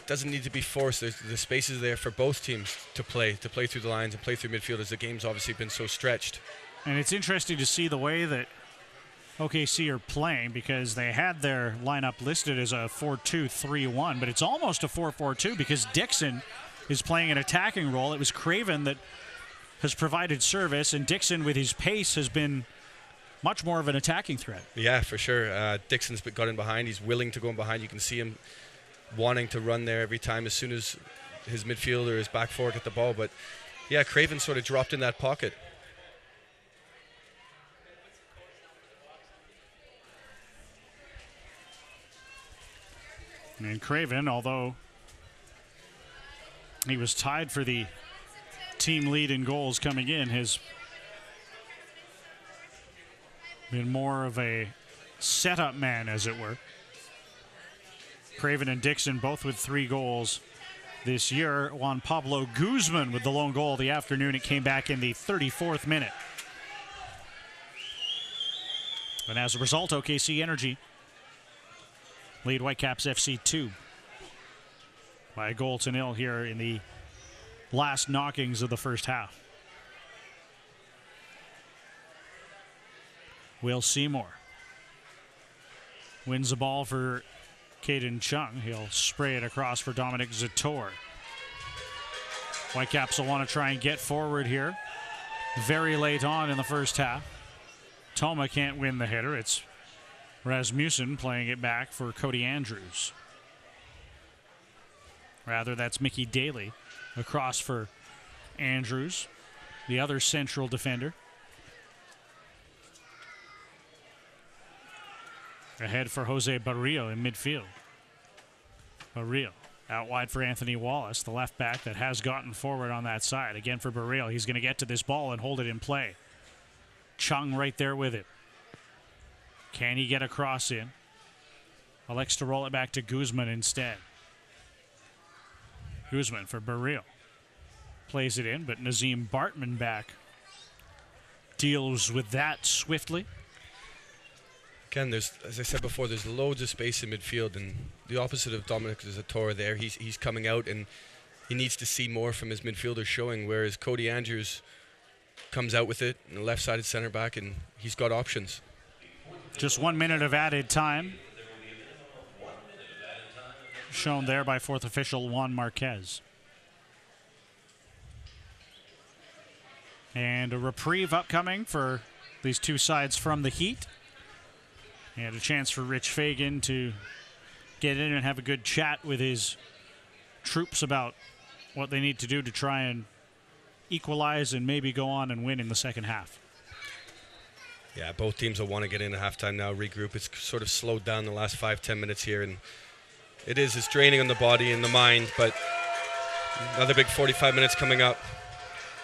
doesn't need to be forced. The space is there for both teams to play through the lines and play through midfield, as the game's obviously been so stretched. And it's interesting to see the way that OKC are playing, because they had their lineup listed as a 4-2-3-1, but it's almost a 4-4-2 because Dixon is playing an attacking role. It was Craven that has provided service, and Dixon with his pace has been much more of an attacking threat. Yeah, for sure. Dixon's got in behind. He's willing to go in behind. You can see him wanting to run there every time as soon as his midfielder is back forward at the ball. But yeah, Craven sort of dropped in that pocket. And Craven, although he was tied for the team lead in goals coming in, has been more of a setup man, as it were. Craven and Dixon both with 3 goals this year. Juan Pablo Guzman with the lone goal of the afternoon. It came back in the 34th minute. And as a result, OKC Energy lead Whitecaps FC 2 by a goal to nil here in the last knockings of the first half. Will Seymour wins the ball for Caden Chung. He'll spray it across for Dominic Zator. Whitecaps will want to try and get forward here very late on in the first half. Toma can't win the header. It's Rasmussen playing it back for Cody Andrews. Rather, that's Mickey Daly across for Andrews, the other central defender. Ahead for Jose Barrio in midfield. Barrio out wide for Anthony Wallace, the left back that has gotten forward on that side. Again for Barrio. He's going to get to this ball and hold it in play. Chung right there with it. Can he get a cross in? Elects to roll it back to Guzman instead. Guzman for Barrio. Plays it in, but Nazim Bartman back deals with that swiftly. Again, there's, as I said before, there's loads of space in midfield, and the opposite of Dominic Zator there, he's coming out and he needs to see more from his midfielders showing, whereas Cody Andrews comes out with it, and the left-sided center back, and he's got options. Just 1 minute of added time. Shown there by fourth official Juan Marquez. And a reprieve upcoming for these two sides from the heat. And a chance for Rich Fagan to get in and have a good chat with his troops about what they need to do to try and equalize and maybe go on and win in the second half. Yeah, both teams will want to get in at halftime now, regroup. It's sort of slowed down the last 5-10 minutes here, and it's draining on the body and the mind, but another big 45 minutes coming up.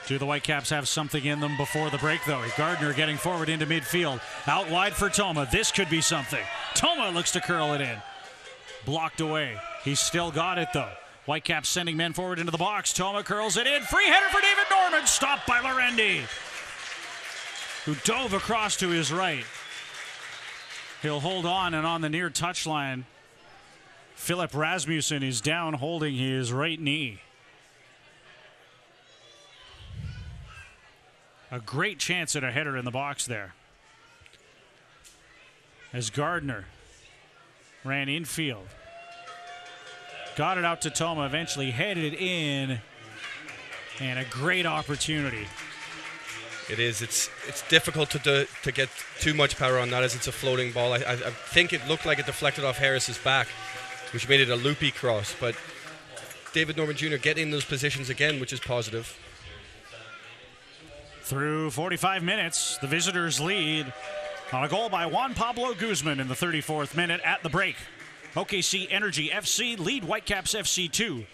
Do the Whitecaps have something in them before the break, though? Gardner getting forward into midfield. Out wide for Toma. This could be something. Toma looks to curl it in. Blocked away. He's still got it, though. Whitecaps sending men forward into the box. Toma curls it in. Free header for David Norman. Stopped by Lorendi, who dove across to his right. He'll hold on, and on the near touchline, Philip Rasmussen is down holding his right knee. A great chance at a header in the box there, as Gardner ran infield. Got it out to Toma, eventually headed in, and a great opportunity. It is. It's difficult to get too much power on that, as it's a floating ball. I think it looked like it deflected off Harris's back, which made it a loopy cross. But David Norman Jr. getting in those positions again, which is positive. Through 45 minutes, the visitors lead on a goal by Juan Pablo Guzman in the 34th minute at the break. OKC Energy FC lead Whitecaps FC 2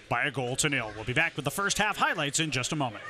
by a goal to nil. We'll be back with the first half highlights in just a moment.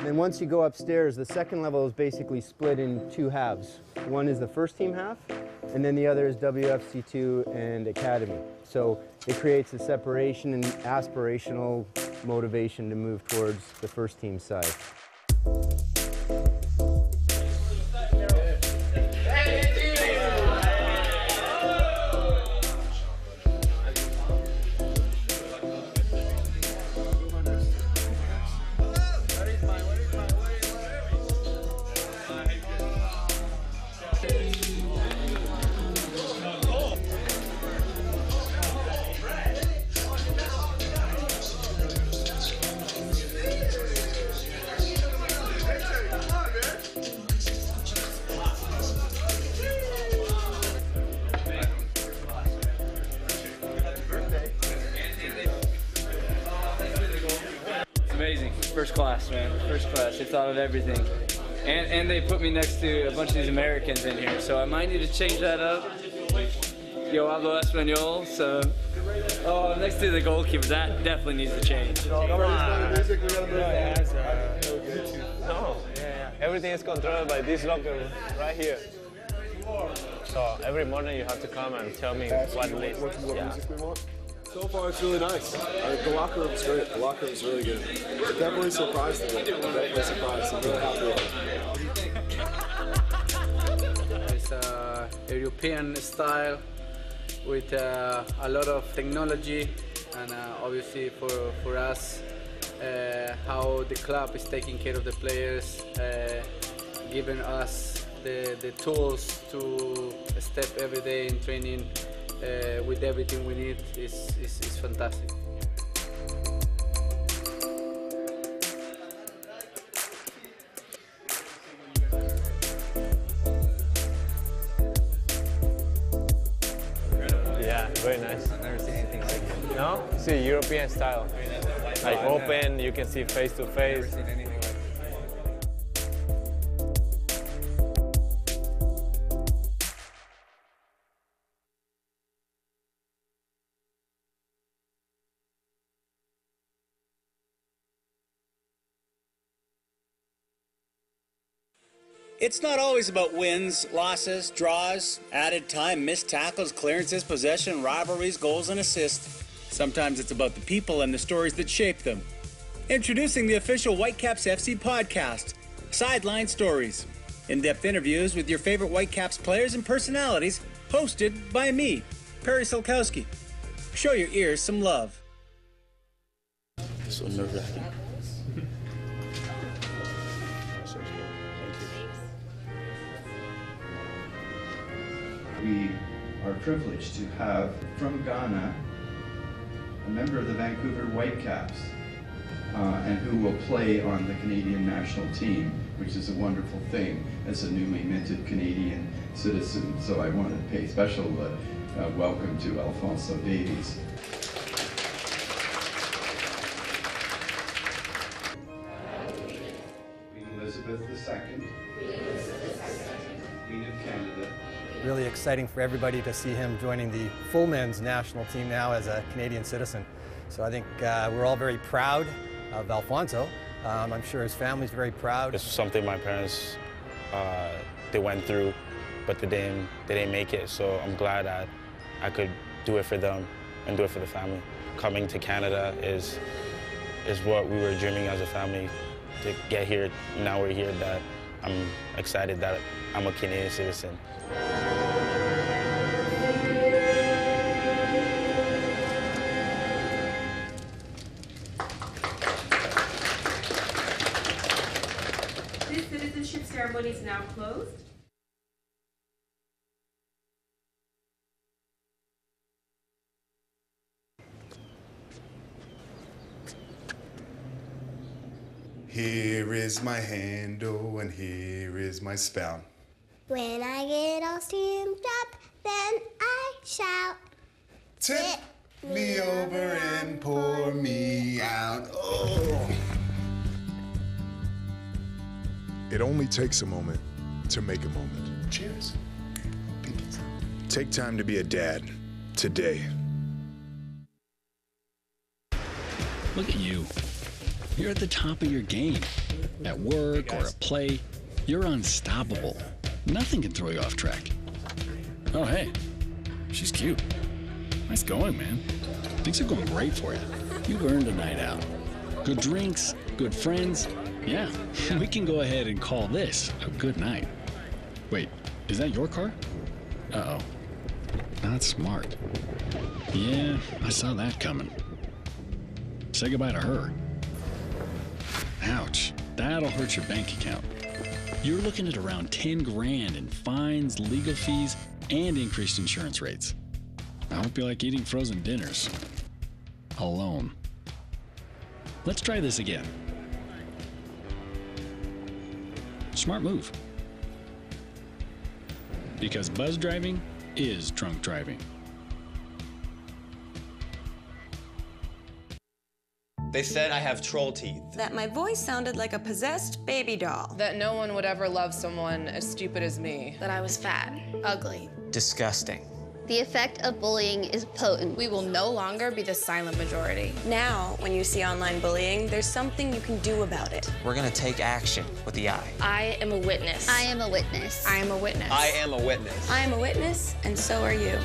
Then once you go upstairs, the second level is basically split in two halves. One is the first team half, and then the other is WFC2 and Academy. So it creates a separation and aspirational motivation to move towards the first team side. Amazing. First class, man. First class. They thought of everything. And they put me next to a bunch of these Americans in here, so I might need to change that up. Yo hablo español, so... Oh, next to the goalkeeper, that definitely needs to change. No, yeah. Everything is controlled by this locker room right here. So every morning you have to come and tell me what music we want. So far, it's really nice. The locker room's great. The locker room's really good. Definitely surprised me. Definitely surprised. I'm really happy with it. It's a European style with a lot of technology, and obviously for us, how the club is taking care of the players, giving us the tools to step every day in training. With everything we need is fantastic. Yeah, very nice. I've never seen anything like it. No? See, European style. Like open, you can see face to face. It's not always about wins, losses, draws, added time, missed tackles, clearances, possession, rivalries, goals, and assists. Sometimes it's about the people and the stories that shape them. Introducing the official Whitecaps FC podcast, Sideline Stories. In-depth interviews with your favorite Whitecaps players and personalities, hosted by me, Perry Silkowski. Show your ears some love. So nerve-wracking. We are privileged to have from Ghana a member of the Vancouver Whitecaps and who will play on the Canadian national team, which is a wonderful thing as a newly minted Canadian citizen. So I want to pay special welcome to Alfonso Davies. Queen Elizabeth II, Queen of Canada. Really exciting for everybody to see him joining the full men's national team now as a Canadian citizen. So I think we're all very proud of Alfonso. I'm sure his family's very proud. It's something my parents, they went through, but they didn't make it. So I'm glad that I could do it for them and do it for the family. Coming to Canada is what we were dreaming as a family to get here. Now we're here. That I'm excited that I'm a Canadian citizen. This citizenship ceremony is now closed. Here is my handle and here is my spout. When I get all steamed up, then I shout. Tip me over and pour me out. Oh. It only takes a moment to make a moment. Cheers. Take time to be a dad today. Look at you. You're at the top of your game. At work or at play, you're unstoppable. Nothing can throw you off track. Oh, hey, she's cute. Nice going, man. Things are going great for you. You've earned a night out. Good drinks, good friends. Yeah, we can go ahead and call this a good night. Wait, is that your car? Uh-oh. Not smart. Yeah, I saw that coming. Say goodbye to her. Ouch, that'll hurt your bank account. You're looking at around 10 grand in fines, legal fees, and increased insurance rates. I hope you like eating frozen dinners. Alone. Let's try this again. Smart move. Because buzz driving is drunk driving. They said I have troll teeth. That my voice sounded like a possessed baby doll. That no one would ever love someone as stupid as me. That I was fat, ugly. Disgusting. The effect of bullying is potent. We will no longer be the silent majority. Now, when you see online bullying, there's something you can do about it. We're gonna take action with the I. I am a witness. I am a witness. I am a witness. I am a witness. I am a witness, and so are you.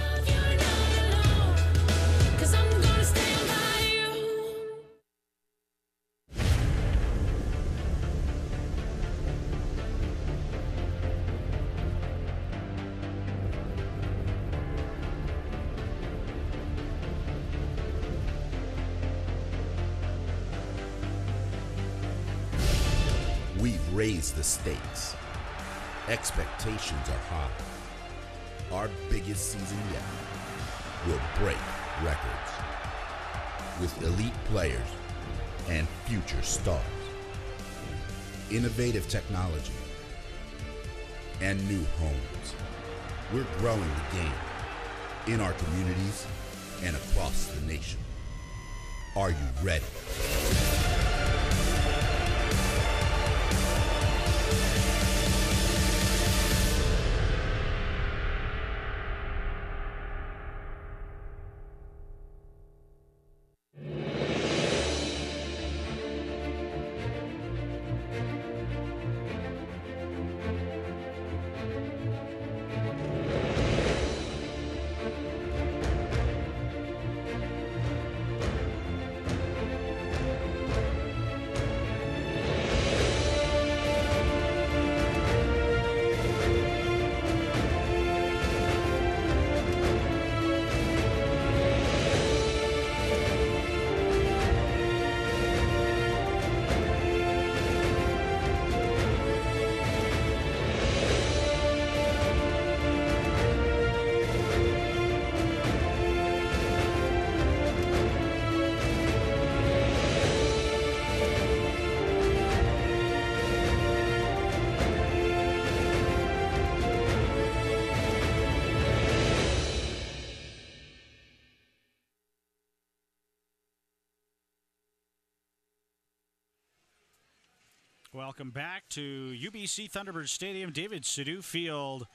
We've raised the stakes. Expectations are high. Our biggest season yet will break records with elite players and future stars, innovative technology, and new homes. We're growing the game in our communities and across the nation. Are you ready? Welcome back to UBC Thunderbird Stadium, David Sidhu Field.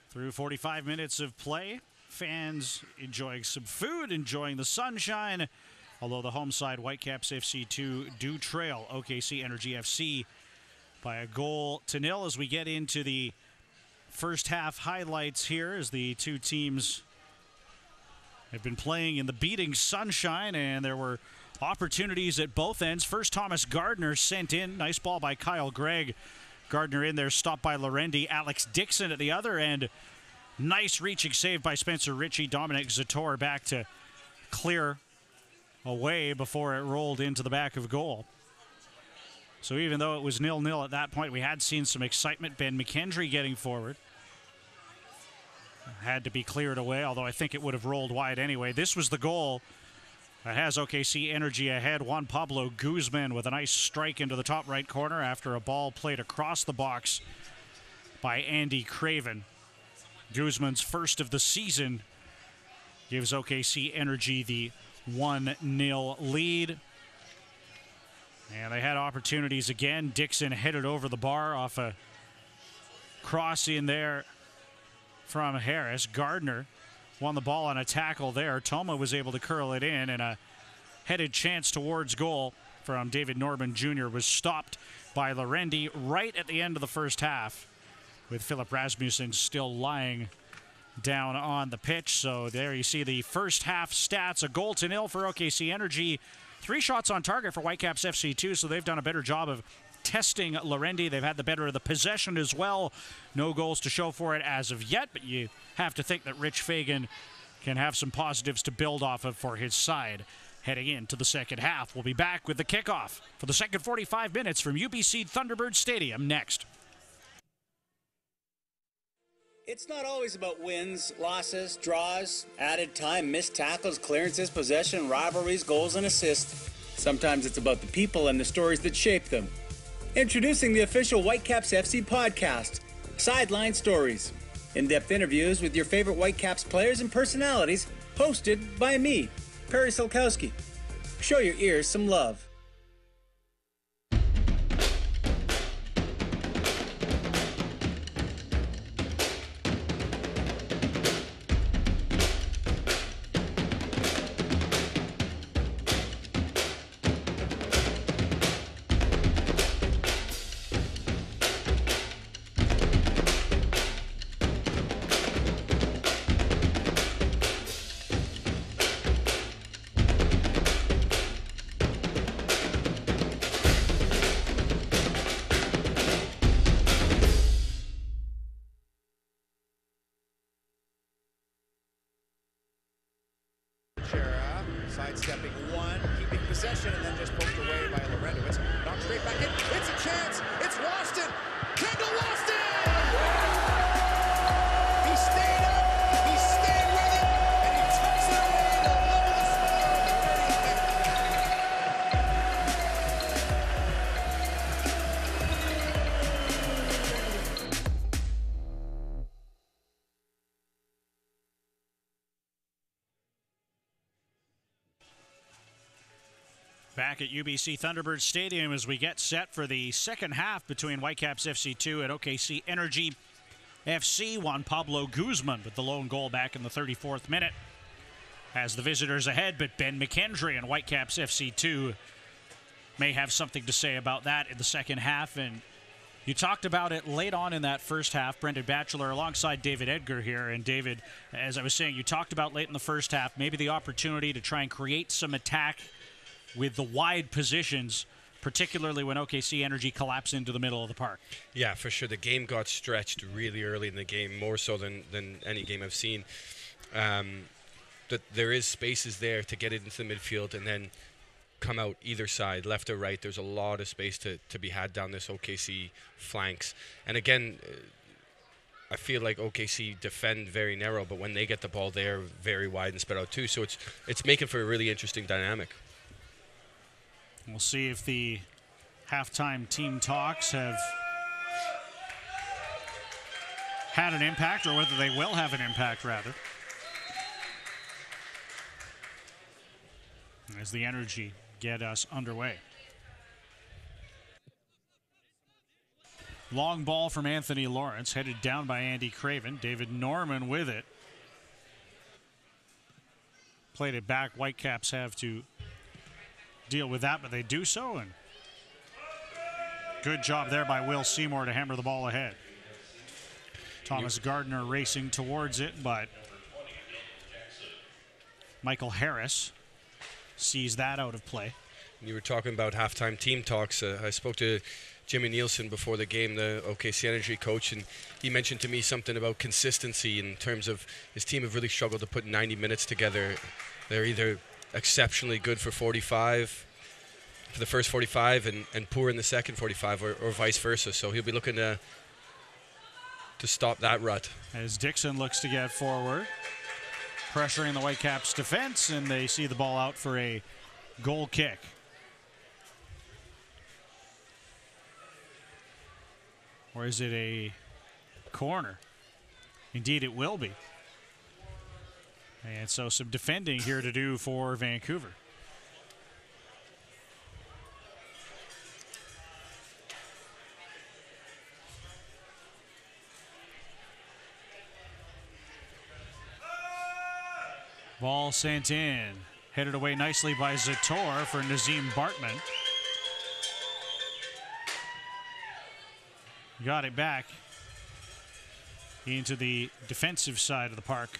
Through 45 minutes of play, fans enjoying some food, enjoying the sunshine, although the home side Whitecaps FC 2 do trail OKC Energy FC by a 1-0 as we get into the first half highlights here as the two teams have been playing in the beating sunshine, and there were opportunities at both ends. First, Thomas Gardner sent in. Nice ball by Kyle Gregg. Gardner in there, stopped by Lorendi. Alex Dixon at the other end. Nice reaching save by Spencer Ritchie. Dominic Zator back to clear away before it rolled into the back of goal. So even though it was 0-0 at that point, we had seen some excitement. Ben McKendry getting forward. Had to be cleared away, although I think it would have rolled wide anyway. This was the goal that has OKC Energy ahead. Juan Pablo Guzman with a nice strike into the top right corner after a ball played across the box by Andy Craven. Guzman's first of the season gives OKC Energy the 1-0 lead. And they had opportunities again. Dixon headed over the bar off a cross in there from Harris. Gardner won the ball on a tackle there. Toma was able to curl it in, and a headed chance towards goal from David Norman Jr. was stopped by Lorendi right at the end of the first half, with Philip Rasmussen still lying down on the pitch. So there you see the first half stats. A goal to nil for OKC Energy. 3 shots on target for Whitecaps FC too, so they've done a better job of testing Lorendi. They've had the better of the possession as well. No goals to show for it as of yet, but you have to think that Rich Fagan can have some positives to build off of for his side heading into the second half. We'll be back with the kickoff for the second 45 minutes from UBC Thunderbird Stadium next. It's not always about wins, losses, draws, added time, missed tackles, clearances, possession, rivalries, goals, and assists. Sometimes it's about the people and the stories that shape them. Introducing the official Whitecaps FC podcast, Sideline Stories. In-depth interviews with your favorite Whitecaps players and personalities, hosted by me, Perry Solkowski. Show your ears some love. Sidestepping one, keeping possession, and then just poked away by Lorendowitz. Knocked straight back in. It's a chance. It's Waston. Kendall Waston! He stayed up. He stayed with it, and he tucks it away to level the score. Back at UBC Thunderbird Stadium as we get set for the second half between Whitecaps FC 2 and OKC Energy FC. Juan Pablo Guzman with the lone goal back in the 34th minute. Has the visitors ahead, but Ben McKendry and Whitecaps FC 2 may have something to say about that in the second half. And you talked about it late on in that first half, Brendan Batchelor alongside David Edgar here. And David, as I was saying, you talked about late in the first half, maybe the opportunity to try and create some attack with the wide positions, particularly when OKC Energy collapsed into the middle of the park. Yeah, for sure. The game got stretched really early in the game, more so than any game I've seen. That there is spaces there to get it into the midfield and then come out either side, left or right. There's a lot of space to be had down this OKC flanks. And again, I feel like OKC defend very narrow, but when they get the ball, they're very wide and spread out too. So it's making for a really interesting dynamic. We'll see if the halftime team talks have had an impact, or whether they will have an impact, rather, as the Energy get us underway. Long ball from Anthony Lawrence, headed down by Andy Craven. David Norman with it. Played it back. Whitecaps have to deal with that, but they do so, and good job there by Will Seymour to hammer the ball ahead. Thomas Gardner racing towards it, but Michael Harris sees that out of play. You were talking about halftime team talks. I spoke to Jimmy Nielsen before the game, the OKC Energy coach, and he mentioned to me something about consistency in terms of his team have really struggled to put 90 minutes together. They're either exceptionally good for 45, for the first 45, and poor in the second 45, or vice versa. So he'll be looking to stop that rut. As Dixon looks to get forward, pressuring the Whitecaps defense, and they see the ball out for a goal kick. Or is it a corner? Indeed, it will be. And so some defending here to do for Vancouver. Ball sent in. Headed away nicely by Zator for Nazim Bartman. got it back into the defensive side of the park.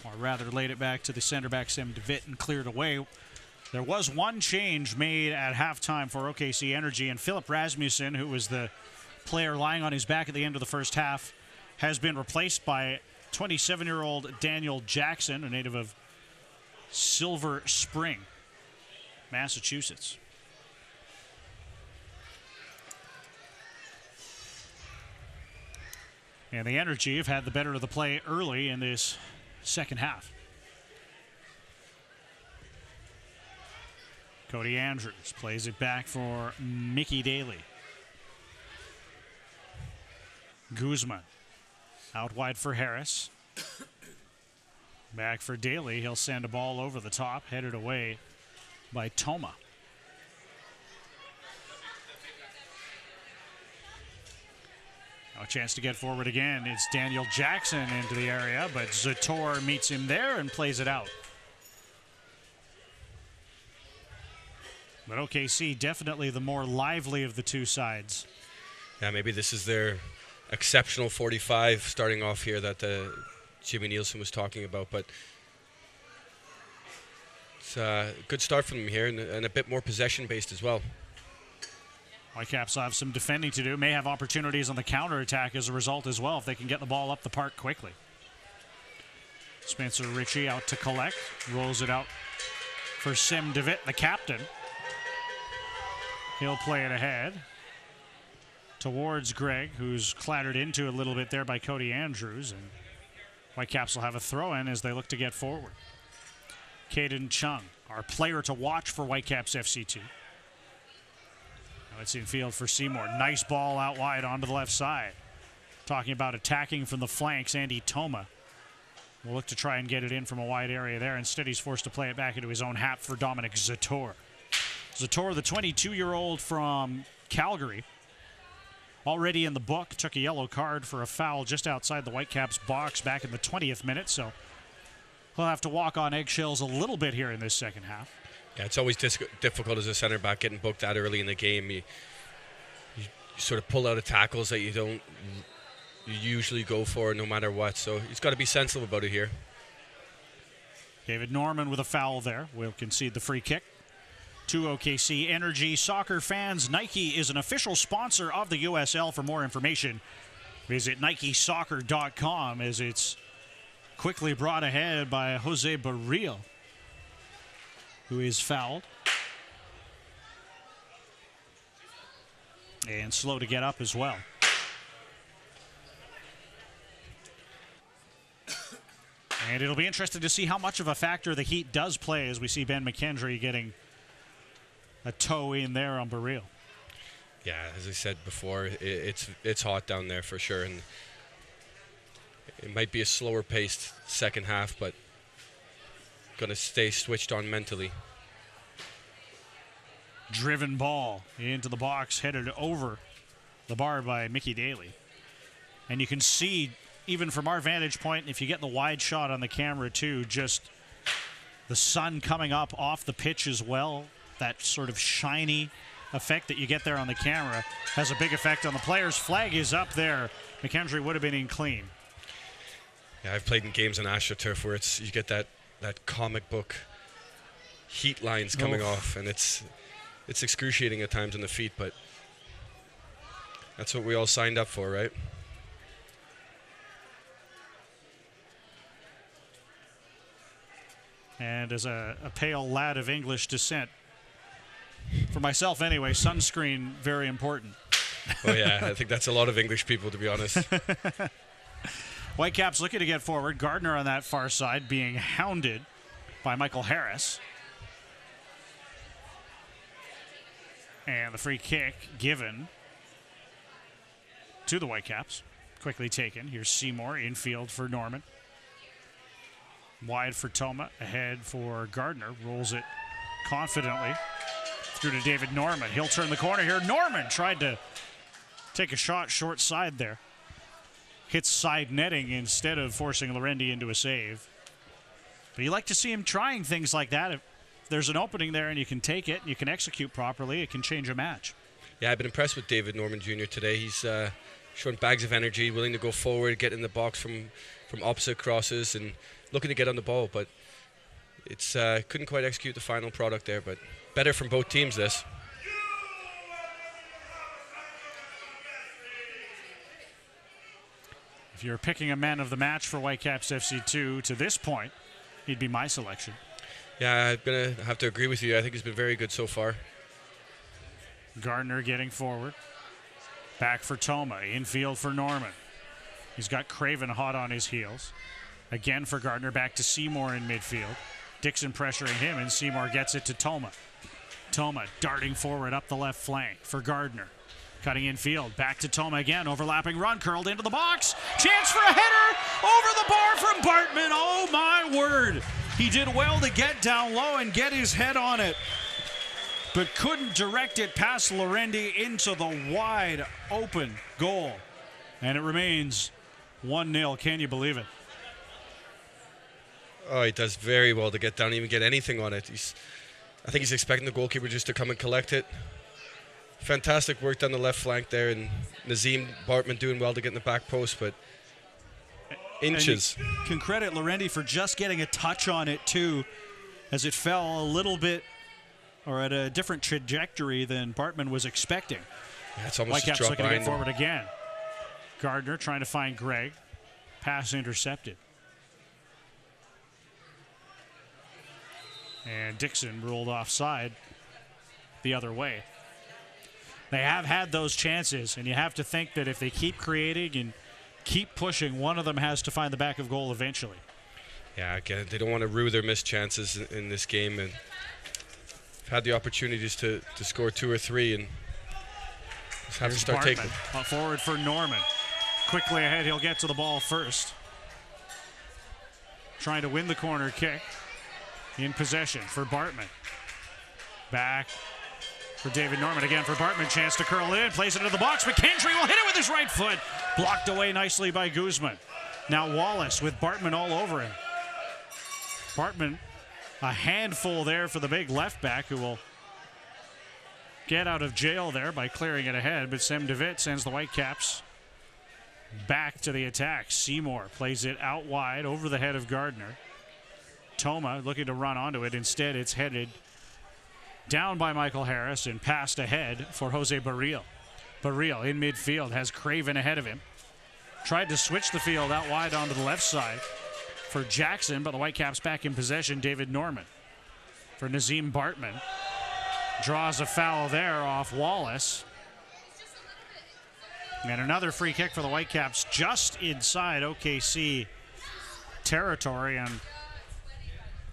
Or rather, laid it back to the center back, Sim DeVitt, and cleared away. There was one change made at halftime for OKC Energy, and Philip Rasmussen, who was the player lying on his back at the end of the first half, has been replaced by 27-year-old Daniel Jackson, a native of Silver Spring, Massachusetts. And the Energy have had the better of the play early in this second half. Cody Andrews plays it back for Mickey Daly. Guzman out wide for Harris. Back for Daly. He'll send a ball over the top, headed away by Toma. Now a chance to get forward again. It's Daniel Jackson into the area, but Zator meets him there and plays it out. But OKC definitely the more lively of the two sides. Yeah, maybe this is their exceptional 45 starting off here that Jimmy Nielsen was talking about. But it's a good start from them here and a bit more possession-based as well. Whitecaps have some defending to do. May have opportunities on the counterattack as a result as well if they can get the ball up the park quickly. Spencer Ritchie out to collect. Rolls it out for Sim DeVitt, the captain. He'll play it ahead towards Greg, who's clattered into a little bit there by Cody Andrews. And Whitecaps will have a throw-in as they look to get forward. Caden Chung, our player to watch for Whitecaps FC2. Now it's in field for Seymour. Nice ball out wide onto the left side. Talking about attacking from the flanks, Andy Toma will look to try and get it in from a wide area there. Instead, he's forced to play it back into his own half for Dominic Zator. Zator, the 22-year-old from Calgary, already in the book, took a yellow card for a foul just outside the Whitecaps box back in the 20th minute, so he'll have to walk on eggshells a little bit here in this second half. Yeah, it's always difficult as a center back getting booked that early in the game. You sort of pull out of tackles that you usually go for no matter what, so he's got to be sensible about it here. David Norman with a foul there. Will concede the free kick to OKC Energy. Soccer fans, Nike is an official sponsor of the USL. For more information, visit NikeSoccer.com as it's quickly brought ahead by Jose Barrio, who is fouled. And slow to get up as well. And it'll be interesting to see how much of a factor the heat does play as we see Ben McKendry getting a toe in there on Baril. Yeah, as I said before, it's hot down there for sure, and it might be a slower paced second half, but going to stay switched on mentally. Driven ball into the box, headed over the bar by Mickey Daly. And you can see, even from our vantage point, if you get the wide shot on the camera too, just the sun coming up off the pitch as well. That sort of shiny effect that you get there on the camera has a big effect on the players. Flag is up there. McKendry would have been in clean. Yeah, I've played in games on AstroTurf where you get that comic book heat lines coming off, and it's excruciating at times on the feet, but that's what we all signed up for, right? And as a pale lad of English descent, for myself anyway, sunscreen, very important. Oh, yeah, I think that's a lot of English people, to be honest. Whitecaps looking to get forward. Gardner on that far side being hounded by Michael Harris. And the free kick given to the Whitecaps. Quickly taken. Here's Seymour infield for Norman. Wide for Toma. Ahead for Gardner. Rolls it confidently through to David Norman. He'll turn the corner here. Norman tried to take a shot short side there. Hits side netting instead of forcing Lorendi into a save. But you like to see him trying things like that. If there's an opening there and you can take it and you can execute properly, it can change a match. Yeah, I've been impressed with David Norman Jr. today. He's showing bags of energy, willing to go forward, get in the box from opposite crosses, and looking to get on the ball. But it's couldn't quite execute the final product there, but better from both teams, this. If you're picking a man of the match for Whitecaps FC 2 to this point, he'd be my selection. Yeah, I'm going to have to agree with you. I think he's been very good so far. Gardner getting forward. Back for Toma. Infield for Norman. He's got Craven hot on his heels. Again for Gardner. Back to Seymour in midfield. Dixon pressuring him, and Seymour gets it to Toma. Toma darting forward up the left flank for Gardner. Cutting infield. Back to Toma again. Overlapping run. Curled into the box. Chance for a header. Over the bar from Bartman. Oh, my word. He did well to get down low and get his head on it, but couldn't direct it past Lorendi into the wide open goal. And it remains 1-0. Can you believe it? Oh, he does very well to get down, even get anything on it. I think he's expecting the goalkeeper just to come and collect it. Fantastic work down the left flank there, and Nazim Bartman doing well to get in the back post, but inches. And you can credit Lorendi for just getting a touch on it too, as it fell a little bit or at a different trajectory than Bartman was expecting. Yeah, it's almost Whitecaps a drop looking to get behind forward again. Gardner trying to find Gregg. Pass intercepted. And Dixon ruled offside the other way. They have had those chances, and you have to think that if they keep creating and keep pushing, one of them has to find the back of goal eventually. Yeah, again, they don't want to rue their missed chances in this game, and had the opportunities to score 2 or 3, and just have to start taking them. Forward for Norman. Quickly ahead, he'll get to the ball first. Trying to win the corner kick. In possession for Bartman. Back for David Norman again for Bartman. Chance to curl in, place it into the box. McKendry will hit it with his right foot. Blocked away nicely by Guzman. Now Wallace with Bartman all over him. Bartman, a handful there for the big left back, who will get out of jail there by clearing it ahead. But Sem DeWitt sends the Whitecaps back to the attack. Seymour plays it out wide over the head of Gardner. Toma looking to run onto it. Instead, it's headed down by Michael Harris and passed ahead for Jose Barril. Barril in midfield has Craven ahead of him. Tried to switch the field out wide onto the left side for Jackson, but the Whitecaps back in possession. David Norman for Nazim Bartman. Draws a foul there off Wallace. And another free kick for the Whitecaps just inside OKC territory, and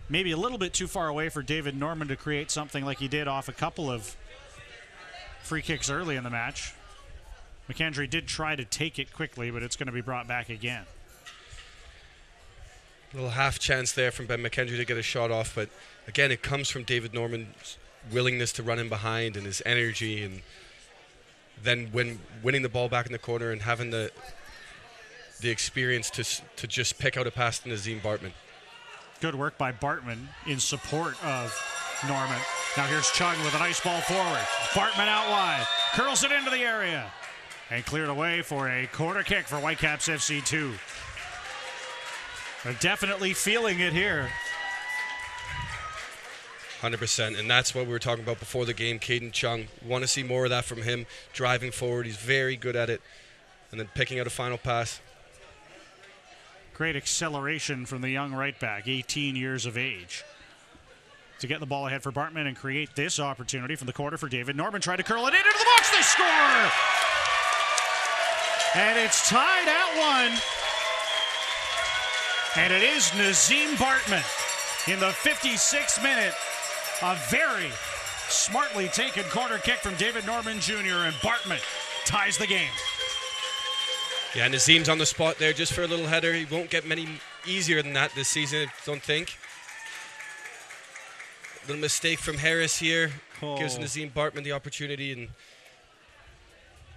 maybe a little bit too far away for David Norman to create something like he did off a couple of free kicks early in the match. McKendry did try to take it quickly, but it's going to be brought back again. A little half chance there from Ben McKendry to get a shot off, but again, it comes from David Norman's willingness to run in behind and his energy, and then when winning the ball back in the corner and having the experience to just pick out a pass to Nazim Bartman. Good work by Bartman in support of Norman. Now here's Chung with a nice ball forward. Bartman out wide, curls it into the area, and cleared away for a corner kick for Whitecaps FC 2. They're definitely feeling it here. 100%, and that's what we were talking about before the game. Caden Chung, want to see more of that from him, driving forward. He's very good at it, and then picking out a final pass. Great acceleration from the young right back, 18 years of age, to get the ball ahead for Bartman and create this opportunity from the corner for David Norman. Tried to curl it into the box. They score! And it's tied at 1. And it is Nazim Bartman in the 56th minute. A very smartly taken corner kick from David Norman Jr., and Bartman ties the game. Yeah, Nazim's on the spot there just for a little header. He won't get many easier than that this season, I don't think. Little mistake from Harris here. Gives Nazim Bartman the opportunity. And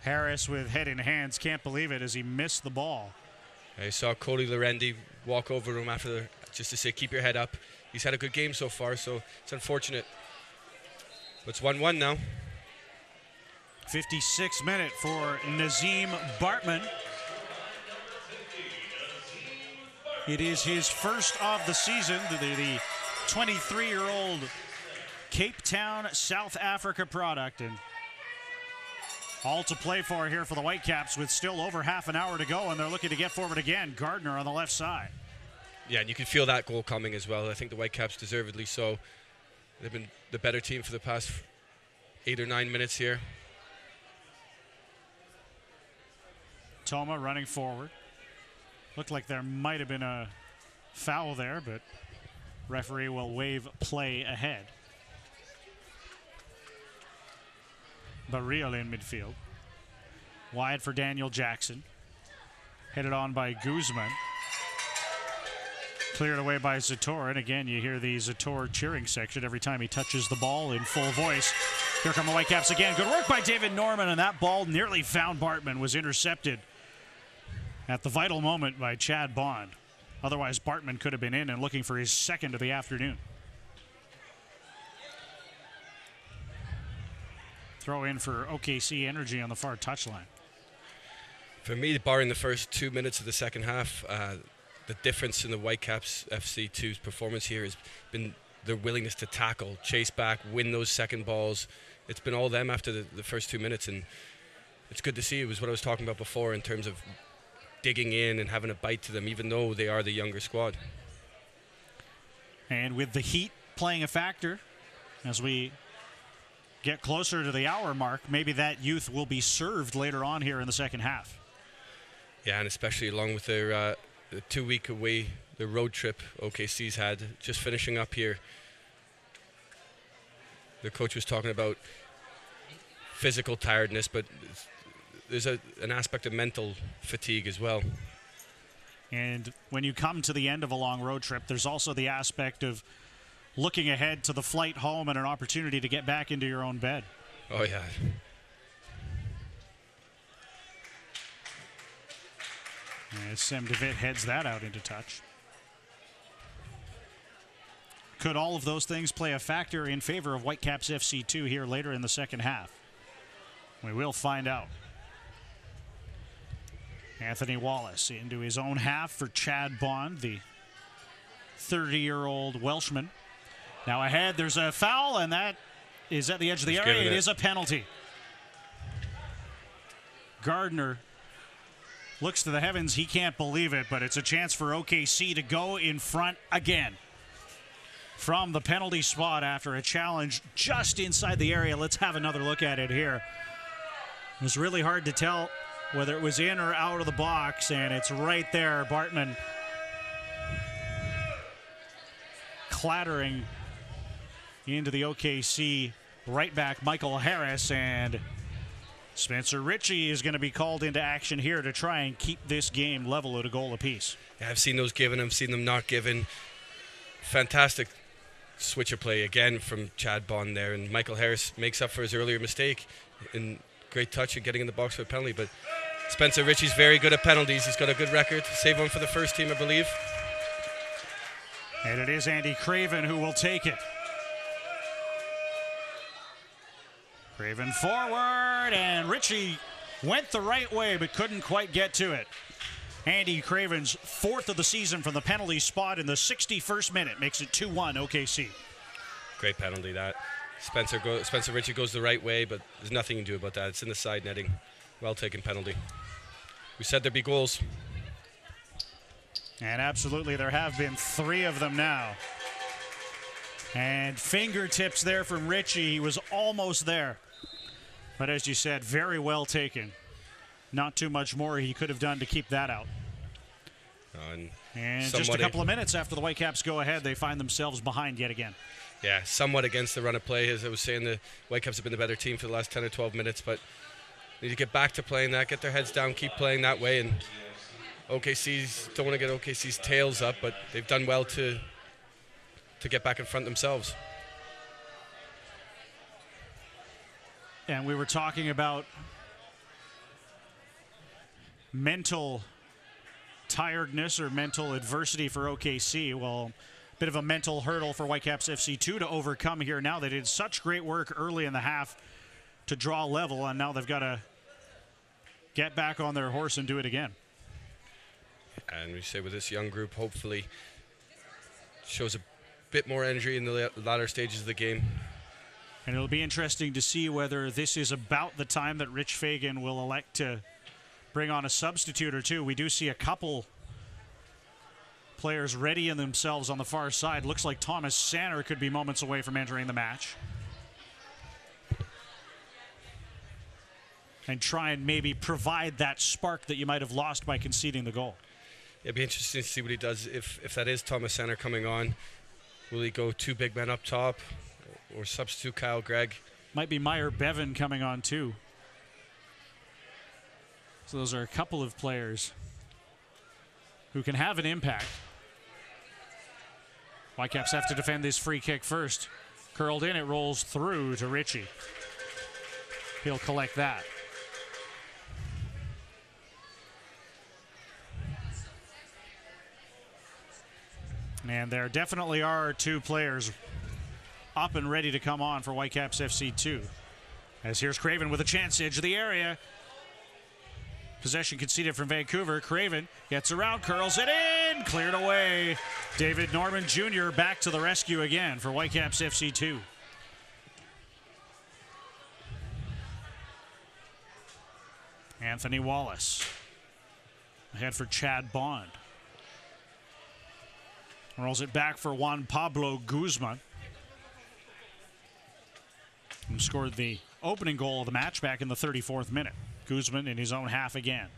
Harris with head in hands, can't believe it as he missed the ball. I saw Cody Lorendi walk over to him after just to say, keep your head up. He's had a good game so far, so it's unfortunate. But it's 1-1 now. 56th minute for Nazim Bartman. It is his first of the season. The 23-year-old Cape Town, South Africa product. And all to play for here for the Whitecaps with still over half an hour to go, and they're looking to get forward again. Gardner on the left side. Yeah, and you can feel that goal coming as well. I think the Whitecaps deservedly so. They've been the better team for the past 8 or 9 minutes here. Toma running forward. Looked like there might have been a foul there, but referee will wave play ahead. Barreal in midfield. Wide for Daniel Jackson. Headed on by Guzman. Cleared away by Zator, and again you hear the Zator cheering section every time he touches the ball in full voice. Here come the Whitecaps again. Good work by David Norman, and that ball nearly found Bartman. Was intercepted at the vital moment by Chad Bond. Otherwise, Bartman could have been in and looking for his second of the afternoon. Throw in for OKC Energy on the far touchline. For me, barring the first 2 minutes of the second half, the difference in the Whitecaps FC 2's performance here has been their willingness to tackle, chase back, win those second balls. It's been all them after the first 2 minutes, and it's good to see. It was what I was talking about before in terms of digging in and having a bite to them, even though they are the younger squad. And with the heat playing a factor, as we get closer to the hour mark, maybe that youth will be served later on here in the second half. Yeah, and especially along with their the 2-week away, the road trip OKC's had, just finishing up here. The coach was talking about physical tiredness, but there's an aspect of mental fatigue as well. And when you come to the end of a long road trip, there's also the aspect of looking ahead to the flight home and an opportunity to get back into your own bed. Oh, yeah. As Sam DeVitt heads that out into touch. Could all of those things play a factor in favor of Whitecaps FC 2 here later in the second half? We will find out. Anthony Wallace into his own half for Chad Bond, the 30-year-old Welshman. Now ahead, there's a foul, and that is at the edge of the area. It is a penalty. Gardner looks to the heavens. He can't believe it, but it's a chance for OKC to go in front again from the penalty spot after a challenge just inside the area. Let's have another look at it here. It was really hard to tell whether it was in or out of the box, and it's right there. Bartman clattering into the OKC right back Michael Harris, and Spencer Ritchie is going to be called into action here to try and keep this game level at a goal apiece. Yeah, I've seen those given, I've seen them not given. Fantastic switch of play again from Chad Bond there, and Michael Harris makes up for his earlier mistake in great touch and getting in the box for a penalty. But Spencer Ritchie's very good at penalties. He's got a good record. Save one for the first team, I believe. And it is Andy Craven who will take it. Craven forward, and Ritchie went the right way but couldn't quite get to it. Andy Craven's fourth of the season from the penalty spot in the 61st minute makes it 2-1 OKC. Great penalty that. Spencer Ritchie goes the right way, but there's nothing you can do about that. It's in the side netting. Well taken penalty. We said there'd be goals. And absolutely, there have been 3 of them now. And fingertips there from Ritchie. He was almost there. But as you said, very well taken. Not too much more he could have done to keep that out. And just a couple of minutes after the Whitecaps go ahead, they find themselves behind yet again. Yeah, somewhat against the run of play. As I was saying, the Whitecaps have been the better team for the last 10 or 12 minutes, but they need to get back to playing that, get their heads down, keep playing that way. And OKC's, don't want to get OKC's tails up, but they've done well to get back in front themselves. And we were talking about mental tiredness or mental adversity for OKC. Well, a bit of a mental hurdle for Whitecaps FC 2 to overcome here now. They did such great work early in the half to draw level, and now they've got to get back on their horse and do it again. And we say with this young group, hopefully shows a bit more energy in the latter stages of the game. And it'll be interesting to see whether this is about the time that Rich Fagan will elect to bring on a substitute or two. We do see a couple players readying themselves on the far side. Looks like Thomas Sanner could be moments away from entering the match. And try and maybe provide that spark that you might have lost by conceding the goal. It'd be interesting to see what he does if that is Thomas Sanner coming on. Will he go 2 big men up top or substitute Kyle Gregg? Might be Meyer Bevan coming on too. So those are a couple of players who can have an impact. Whitecaps have to defend this free kick first. Curled in, it rolls through to Richie. He'll collect that. And there definitely are 2 players up and ready to come on for Whitecaps FC 2. As here's Craven with a chance, edge of the area. Possession conceded from Vancouver. Craven gets around, curls it in, cleared away. David Norman Jr. back to the rescue again for Whitecaps FC 2. Anthony Wallace ahead for Chad Bond. Rolls it back for Juan Pablo Guzman, who scored the opening goal of the match back in the 34th minute. Guzman in his own half again.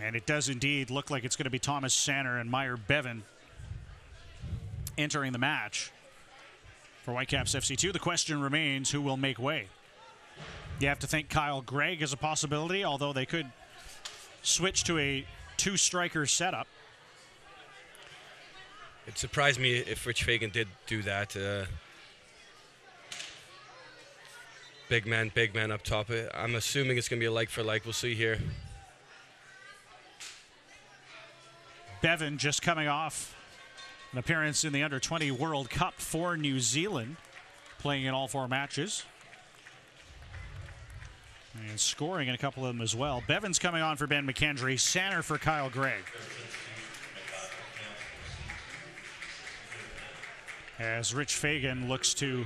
And it does indeed look like it's going to be Thomas Sanner and Meyer Bevan entering the match for Whitecaps FC 2. The question remains, who will make way? You have to think Kyle Gregg is a possibility, although they could switch to a 2-striker setup. It'd surprise me if Rich Fagan did do that. Big man up top. I'm assuming it's going to be a like for like. We'll see here. Bevan just coming off an appearance in the Under-20 World Cup for New Zealand, playing in all 4 matches. And scoring in a couple of them as well. Bevan's coming on for Ben McKendry. Sanner for Kyle Gregg. As Rich Fagan looks to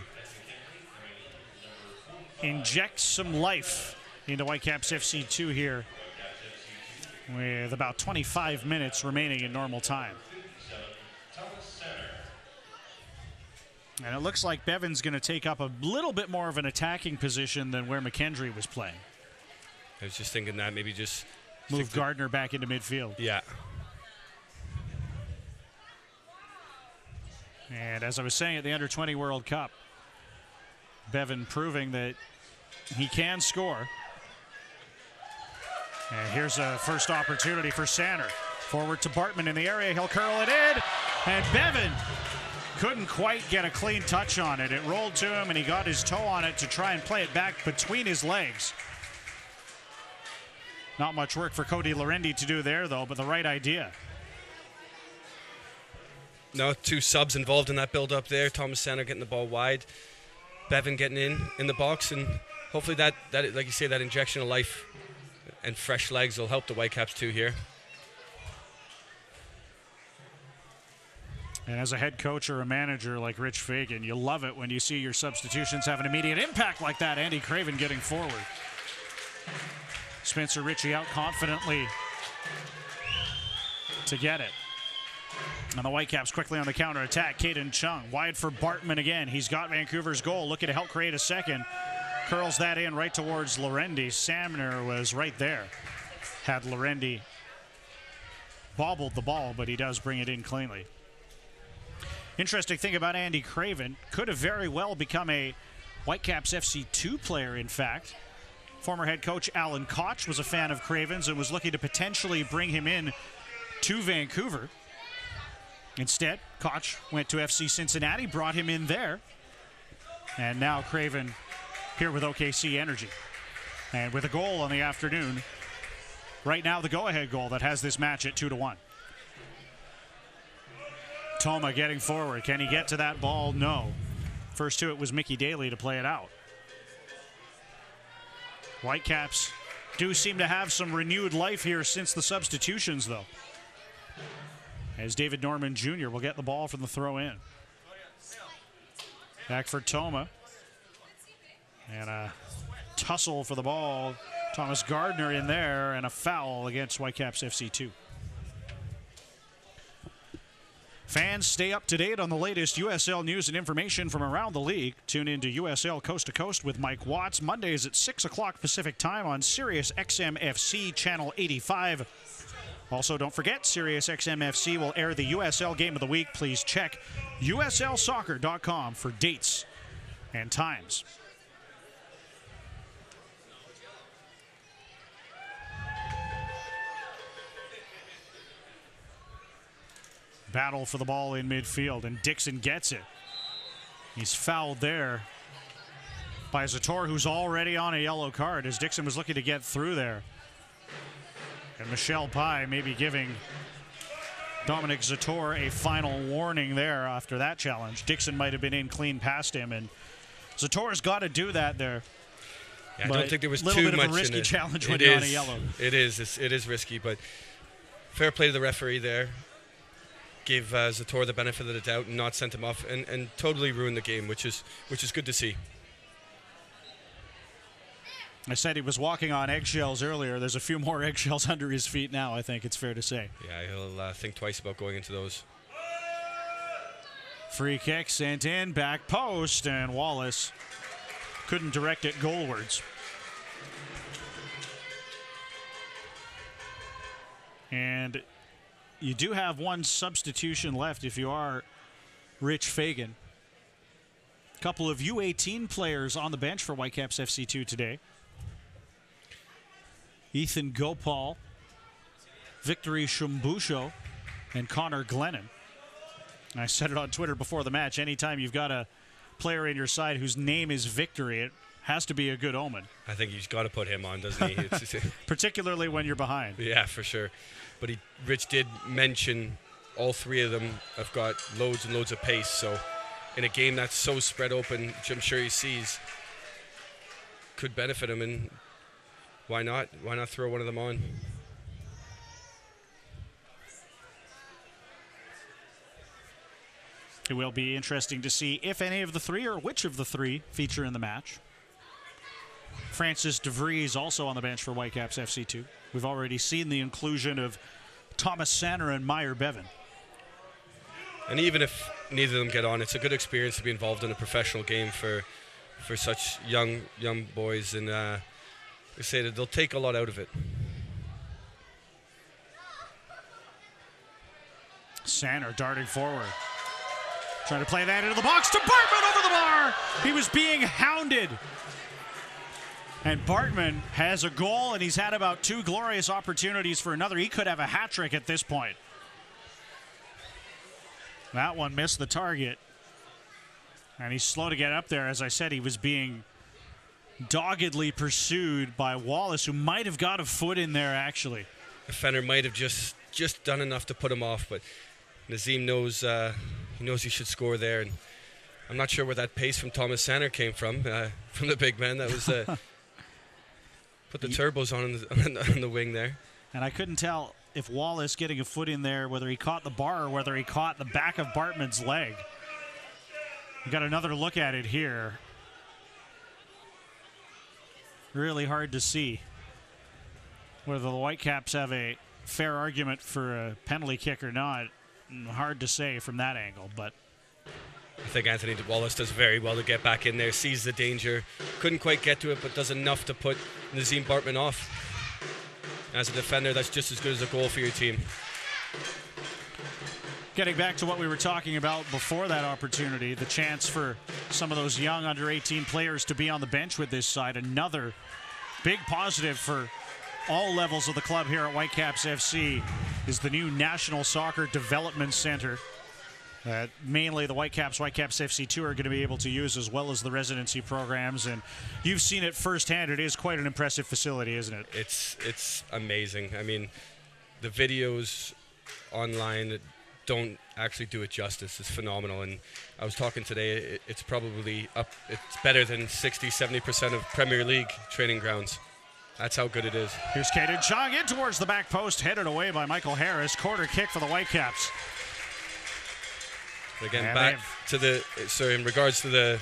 inject some life into Whitecaps FC 2 here with about 25 minutes remaining in normal time. And it looks like Bevan's going to take up a little bit more of an attacking position than where McKendry was playing. I was just thinking that maybe just move Gardner back into midfield. Yeah. And as I was saying at the Under-20 World Cup, Bevan proving that he can score. And here's a first opportunity for Sanner. Forward to Bartman in the area. He'll curl it in. And Bevan couldn't quite get a clean touch on it. It rolled to him, and he got his toe on it to try and play it back between his legs. Not much work for Cody Lorendi to do there, though, but the right idea. No, 2 subs involved in that build-up there. Thomas Sanner getting the ball wide. Bevan getting in the box, and hopefully that, like you say, that injection of life and fresh legs will help the Whitecaps too here. And as a head coach or a manager like Rich Fagan, you love it when you see your substitutions have an immediate impact like that. Andy Craven getting forward. Spencer Ritchie out confidently to get it. And the Whitecaps quickly on the counter-attack. Caden Chung wide for Bartman again. He's got Vancouver's goal, looking to help create a second. Curls that in right towards Lorendi. Samner was right there. Had Lorendi bobbled the ball, but he does bring it in cleanly. Interesting thing about Andy Craven, could have very well become a Whitecaps FC 2 player, in fact. Former head coach Alan Koch was a fan of Craven's and was looking to potentially bring him in to Vancouver. Instead, Koch went to FC Cincinnati, brought him in there. And now Craven here with OKC Energy. And with a goal on the afternoon right now the go-ahead goal that has this match at 2-1. Toma getting forward. Can he get to that ball? No. First to it was Mickey Daly to play it out. Whitecaps do seem to have some renewed life here since the substitutions, though, as David Norman Jr. will get the ball from the throw-in. Back for Toma. And a tussle for the ball. Thomas Gardner in there, and a foul against Whitecaps FC 2. Fans, stay up to date on the latest USL news and information from around the league. Tune in to USL Coast to Coast with Mike Watts, Mondays at 6 o'clock Pacific Time on Sirius XM FC Channel 85. Also, don't forget, Sirius XM FC will air the USL Game of the Week. Please check uslsoccer.com for dates and times. Battle for the ball in midfield, and Dixon gets it. He's fouled there by Zator, who's already on a yellow card, as Dixon was looking to get through there. And Michelle Pye maybe giving Dominic Zator a final warning there after that challenge. Dixon might have been in clean past him, and Zator's got to do that there. Yeah, I don't think there was too much in it. A little bit of a risky challenge when you're on a yellow. It is risky, but fair play to the referee there. Gave Zator the benefit of the doubt and not sent him off, and totally ruined the game, which is good to see. I said he was walking on eggshells earlier. There's a few more eggshells under his feet now, I think it's fair to say. Yeah, he'll think twice about going into those. Free kick sent in, back post, and Wallace couldn't direct it goalwards. And you do have one substitution left if you are Rich Fagan. A couple of U18 players on the bench for Whitecaps FC2 today. Ethan Gopal, Victory Shumbusho, and Connor Glennon. And I said it on Twitter before the match. Anytime you've got a player in your side whose name is Victory, it has to be a good omen. I think he's got to put him on, doesn't he? Particularly when you're behind. Yeah, for sure. But Rich did mention all three of them have got loads and loads of pace. So in a game that's so spread open, which I'm sure he sees, could benefit him. And why not? Why not throw one of them on? It will be interesting to see if any of the three or which of the three feature in the match. Francis DeVries also on the bench for Whitecaps FC2. We've already seen the inclusion of Thomas Sanner and Meyer Bevan. And even if neither of them get on, it's a good experience to be involved in a professional game for such young boys. And they say that they'll take a lot out of it. Sanner darting forward. Trying to play that into the box to Bartman over the bar. He was being hounded. And Bartman has a goal, and he's had about two glorious opportunities for another. He could have a hat trick at this point. That one missed the target. And he's slow to get up there. As I said, he was being doggedly pursued by Wallace, who might have got a foot in there, actually. The Fenner might have just done enough to put him off, but Nazim knows he should score there. And I'm not sure where that pace from Thomas Sanner came from the big man. That was put the turbos on the wing there. And I couldn't tell if Wallace getting a foot in there, whether he caught the bar or whether he caught the back of Bartman's leg. We got another look at it here. Really hard to see whether the Whitecaps have a fair argument for a penalty kick or not. Hard to say from that angle, but I think Anthony Wallace does very well to get back in there, sees the danger, couldn't quite get to it, but does enough to put Nazim Bartman off. As a defender, that's just as good as a goal for your team. Getting back to what we were talking about before that opportunity, the chance for some of those young under-18 players to be on the bench with this side. Another big positive for all levels of the club here at Whitecaps FC is the new National Soccer Development Center. that mainly the Whitecaps FC 2 are going to be able to use, as well as the residency programs. And you've seen it firsthand. It is quite an impressive facility, isn't it? It's amazing. I mean, the videos online don't actually do it justice. It's phenomenal. And I was talking today, it's probably it's better than 60-70% of Premier League training grounds. That's how good it is. Here's Caden Chong in towards the back post, headed away by Michael Harris. Corner kick for the Whitecaps. Again, back to in regards to the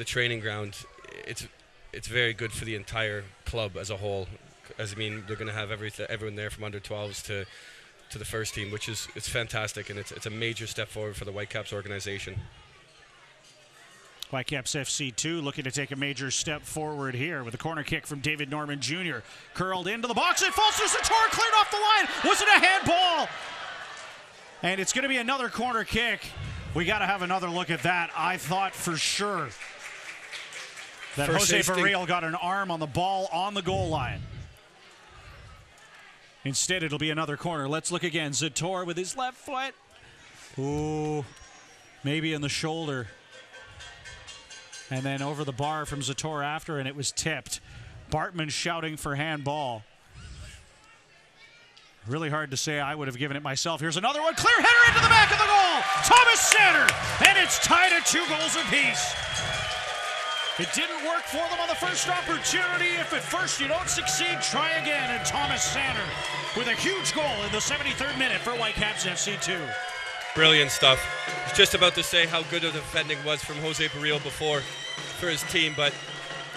training ground, it's very good for the entire club as a whole. As I mean, they're going to have everyone there from under 12s to the first team, which is fantastic, and it's a major step forward for the Whitecaps organization. Whitecaps FC 2 looking to take a major step forward here with a corner kick from David Norman Jr. Curled into the box. It falls to Zator, cleared off the line. Was it a handball? And it's going to be another corner kick. We got to have another look at that. I thought for sure that Jose Barril got an arm on the ball on the goal line. Instead, it'll be another corner. Let's look again. Zator with his left foot. Ooh, maybe in the shoulder. And then over the bar from Zator after, and it was tipped. Bartman shouting for handball. Really hard to say. I would have given it myself. Here's another one. Clear header into the back of the goal. Thomas Sander. And it's tied at 2 goals apiece. It didn't work for them on the first opportunity. If at first you don't succeed, try again. And Thomas Sander with a huge goal in the 73rd minute for Whitecaps FC 2. Brilliant stuff. I was just about to say how good the defending was from Jose Barril before for his team, but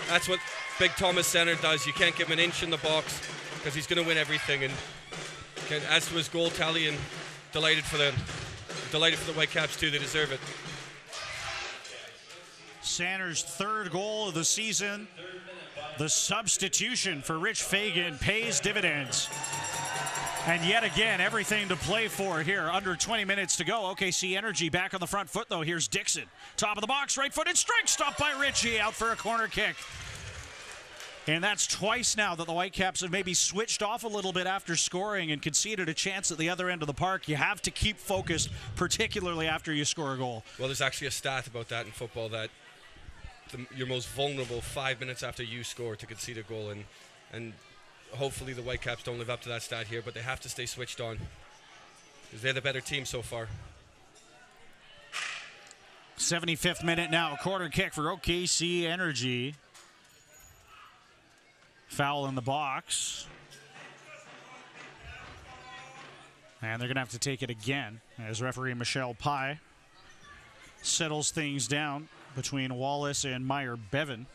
that's what big Thomas Sander does. You can't give him an inch in the box because he's going to win everything. And as to his goal tally, and delighted for the Whitecaps too. They deserve it. Sander's 3rd goal of the season. The substitution for Rich Fagan pays dividends. And yet again, everything to play for here. Under 20 minutes to go. OKC Energy back on the front foot, though. Here's Dixon. Top of the box, right-footed strike. Stopped by Ritchie. Out for a corner kick. And that's twice now that the Whitecaps have maybe switched off a little bit after scoring and conceded a chance at the other end of the park. You have to keep focused, particularly after you score a goal. Well, there's actually a stat about that in football, that you're most vulnerable 5 minutes after you score to concede a goal. And hopefully the Whitecaps don't live up to that stat here, but they have to stay switched on because they're the better team so far. 75th minute now. Corner kick for OKC Energy. Foul in the box. And they're going to have to take it again as referee Michelle Pye settles things down between Wallace and Meyer Bevan.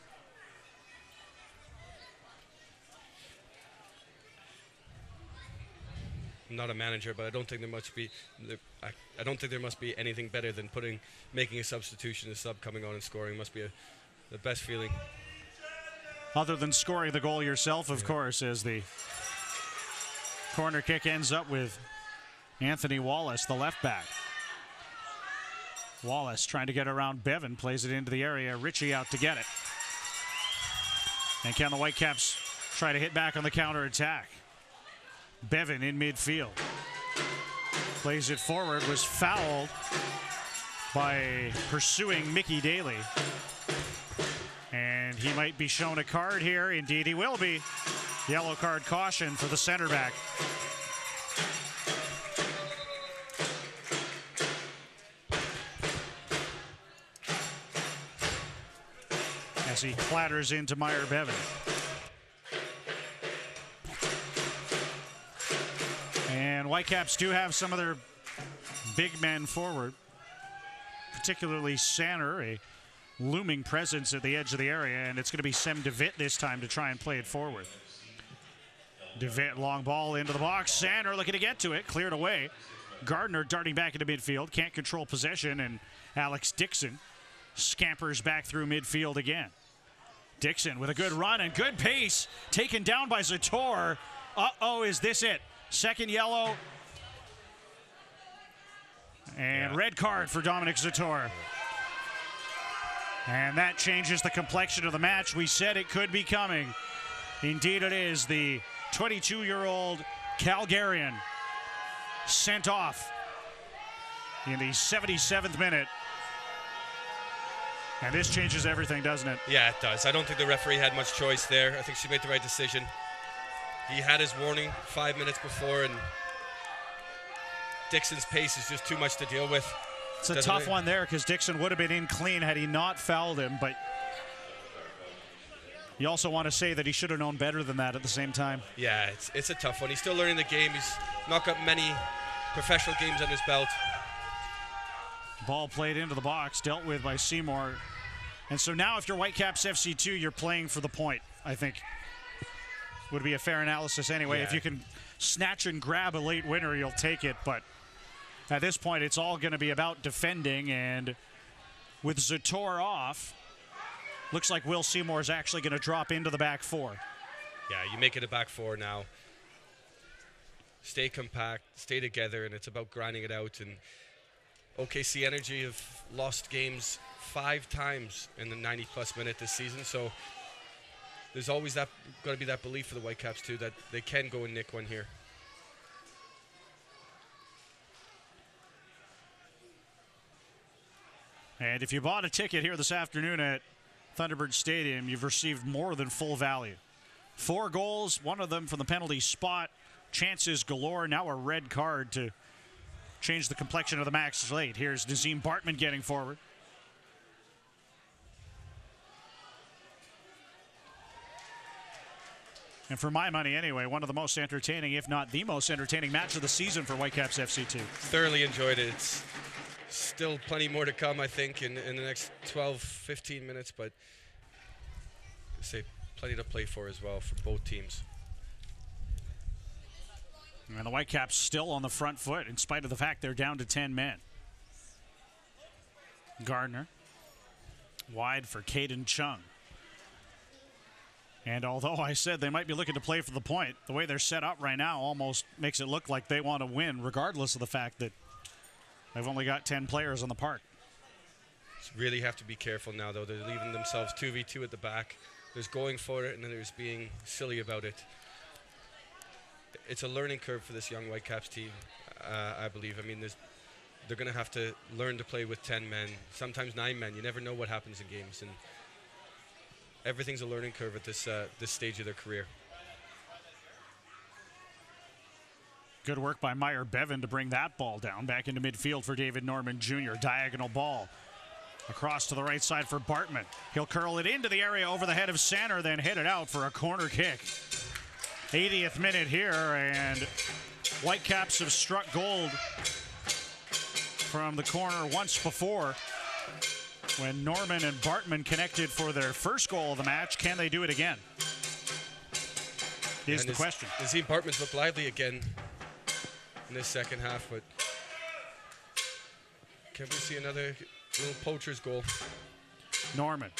I'm not a manager, but I don't think there must be. I don't think there must be anything better than making a substitution, a sub coming on and scoring. Must be the best feeling. Other than scoring the goal yourself, of course, as the corner kick ends up with Anthony Wallace, the left back. Wallace trying to get around Bevan, plays it into the area. Ritchie out to get it. And can the Whitecaps try to hit back on the counter attack? Bevan in midfield. Plays it forward, was fouled by pursuing Mickey Daly. And he might be shown a card here. Indeed, he will be. Yellow card caution for the center back. As he clatters into Meyer Bevan. And Whitecaps do have some of their big men forward, particularly Sander, a looming presence at the edge of the area, and it's going to be Sem DeVitt this time to try and play it forward. DeVitt, long ball into the box. Sander looking to get to it, cleared away. Gardner darting back into midfield, can't control possession, and Alex Dixon scampers back through midfield again. Dixon with a good run and good pace, taken down by Zator. Uh-oh, is this it? Second yellow. And red card for Dominic Zator. And that changes the complexion of the match. We said it could be coming. Indeed it is. The 22-year-old Calgarian sent off. in the 77th minute. And this changes everything, doesn't it? Yeah, it does. I don't think the referee had much choice there. I think she made the right decision. He had his warning 5 minutes before, and Dixon's pace is just too much to deal with. It's a tough one there because Dixon would have been in clean had he not fouled him, but you also want to say that he should have known better than that at the same time. Yeah, it's a tough one. He's still learning the game. He's not got many professional games on his belt. Ball played into the box, dealt with by Seymour. And so now if you're Whitecaps FC 2, you're playing for the point, I think. Would be a fair analysis anyway. Yeah. If you can snatch and grab a late winner, you'll take it. But at this point, it's all going to be about defending. And with Zator off, looks like Will Seymour is actually going to drop into the back four. Yeah, you make it a back four now. Stay compact, stay together, and it's about grinding it out. And OKC Energy have lost games 5 times in the 90-plus minute this season, so there's always that got to be that belief for the Whitecaps too that they can go and nick one here. And if you bought a ticket here this afternoon at Thunderbird Stadium, you've received more than full value. 4 goals, one of them from the penalty spot. Chances galore. Now a red card to change the complexion of the match slate. Here's Nazim Bartman getting forward. And for my money anyway, one of the most entertaining, if not the most entertaining match of the season for Whitecaps FC2. Thoroughly enjoyed it. It's still plenty more to come, I think, in the next 12, 15 minutes, but say plenty to play for as well for both teams. And the Whitecaps still on the front foot in spite of the fact they're down to 10 men. Gardner wide for Caden Chung. And although I said they might be looking to play for the point, the way they're set up right now almost makes it look like they want to win, regardless of the fact that they've only got 10 players on the park. Really have to be careful now, though. They're leaving themselves 2v2 at the back. There's going for it, and then there's being silly about it. It's a learning curve for this young Whitecaps team, I believe. I mean, they're going to have to learn to play with 10 men, sometimes 9 men. You never know what happens in games, and everything's a learning curve at this stage of their career. Good work by Meyer Bevan to bring that ball down back into midfield for David Norman Jr. Diagonal ball across to the right side for Bartman. He'll curl it into the area over the head of center, then hit it out for a corner kick. 80th minute here, and Whitecaps have struck gold from the corner once before when Norman and Bartman connected for their first goal of the match. Can they do it again? Is the question. Nazim Bartman's looked lively again in this second half, but can we see another little poacher's goal? Norman.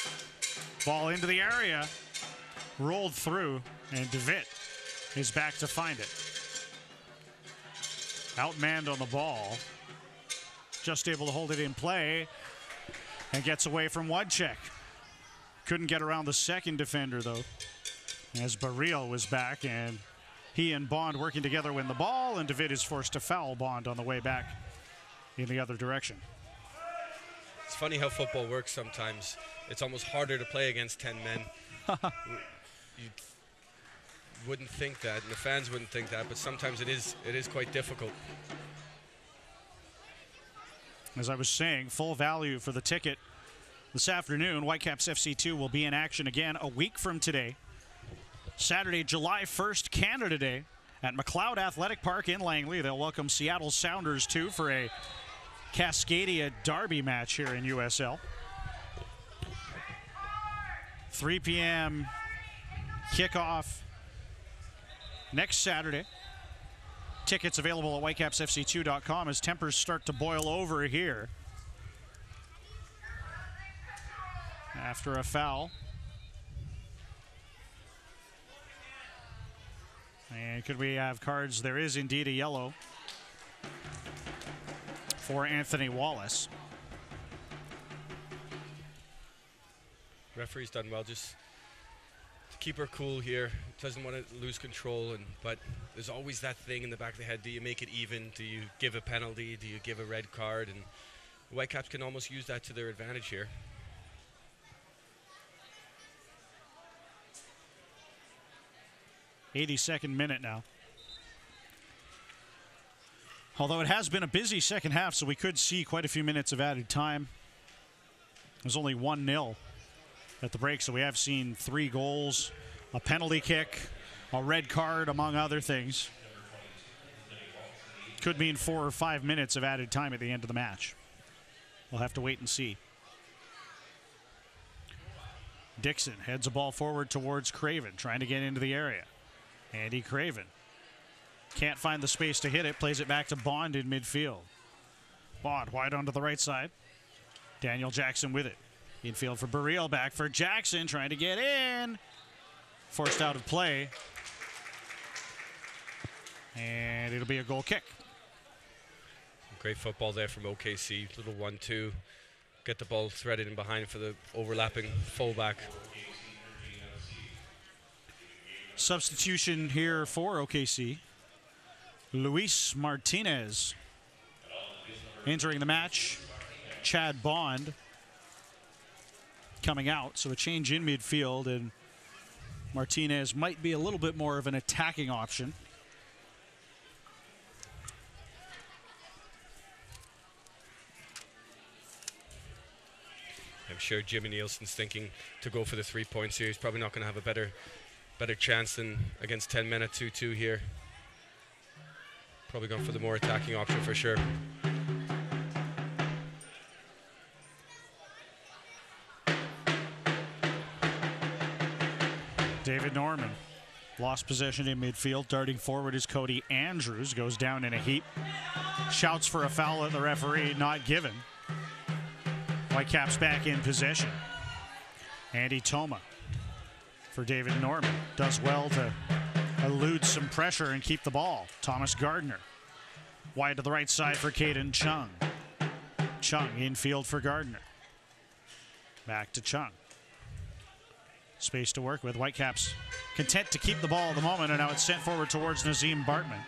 Ball into the area. Rolled through, and DeVitt is back to find it. Outmanned on the ball. Just able to hold it in play. And gets away from Wodcheck. Couldn't get around the second defender, though, as Barrio was back, and he and Bond working together win the ball, and DeVitt is forced to foul Bond on the way back in the other direction. It's funny how football works sometimes. It's almost harder to play against 10 men. You wouldn't think that, and the fans wouldn't think that, but sometimes it is quite difficult. As I was saying, full value for the ticket this afternoon. Whitecaps FC2 will be in action again a week from today. Saturday, July 1st, Canada Day at McLeod Athletic Park in Langley. They'll welcome Seattle Sounders, too, for a Cascadia Derby match here in USL. 3 p.m. kickoff next Saturday. Tickets available at whitecapsfc2.com as tempers start to boil over here after a foul. And could we have cards? There is indeed a yellow for Anthony Wallace. Referee's done well just to keep her cool here. Doesn't want to lose control, but there's always that thing in the back of the head. Do you make it even? Do you give a penalty? Do you give a red card? And the Whitecaps can almost use that to their advantage here. '82nd minute now. Although it has been a busy second half, so we could see quite a few minutes of added time. There's only 1-0 at the break, so we have seen 3 goals, a penalty kick, a red card, among other things. Could mean 4 or 5 minutes of added time at the end of the match. We'll have to wait and see. Dixon heads a ball forward towards Craven, trying to get into the area. Andy Craven can't find the space to hit it, plays it back to Bond in midfield. Bond wide onto the right side. Daniel Jackson with it. Infield for Burrell, back for Jackson, trying to get in. Forced out of play. And it'll be a goal kick. Great football there from OKC. Little 1-2. Get the ball threaded in behind for the overlapping fullback. Substitution here for OKC. Luis Martinez entering the match. Chad Bond coming out, so a change in midfield, and Martinez might be a little bit more of an attacking option. I'm sure Jimmy Nielsen's thinking to go for the 3 points here. He's probably not going to have a better chance than against 10 men at 2-2 here. Probably going for the more attacking option for sure. David Norman lost possession in midfield. Darting forward is Cody Andrews. Goes down in a heap. Shouts for a foul at the referee, not given. Whitecaps back in possession. Andy Toma for David Norman. Does well to elude some pressure and keep the ball. Thomas Gardner wide to the right side for Caden Chung. Chung infield for Gardner. Back to Chung. Space to work with. Whitecaps content to keep the ball at the moment, and now it's sent forward towards Nazim Bartman.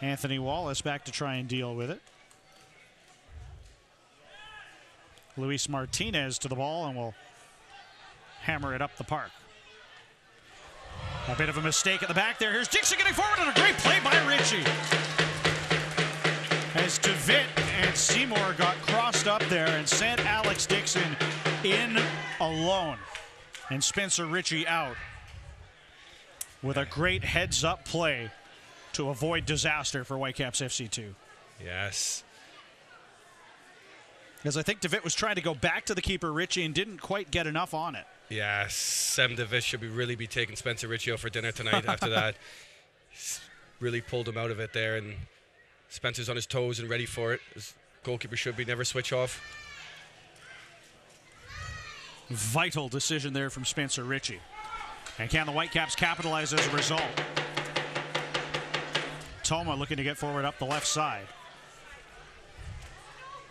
Anthony Wallace back to try and deal with it. Luis Martinez to the ball, and will hammer it up the park. A bit of a mistake at the back there. Here's Dixon getting forward, and a great play by Ritchie. As DeVitt and Seymour got crossed up there and sent Alex Dixon in alone. And Spencer Ritchie out with a great heads-up play to avoid disaster for Whitecaps FC 2. Yes. Because I think DeVitt was trying to go back to the keeper, Ritchie, and didn't quite get enough on it. Yeah, Sam DeVitt should really be taking Spencer Ritchie out for dinner tonight after that. He's really pulled him out of it there, and Spencer's on his toes and ready for it. His goalkeeper should be never switch off. Vital decision there from Spencer Ritchie. And can the Whitecaps capitalize as a result? Toma looking to get forward up the left side.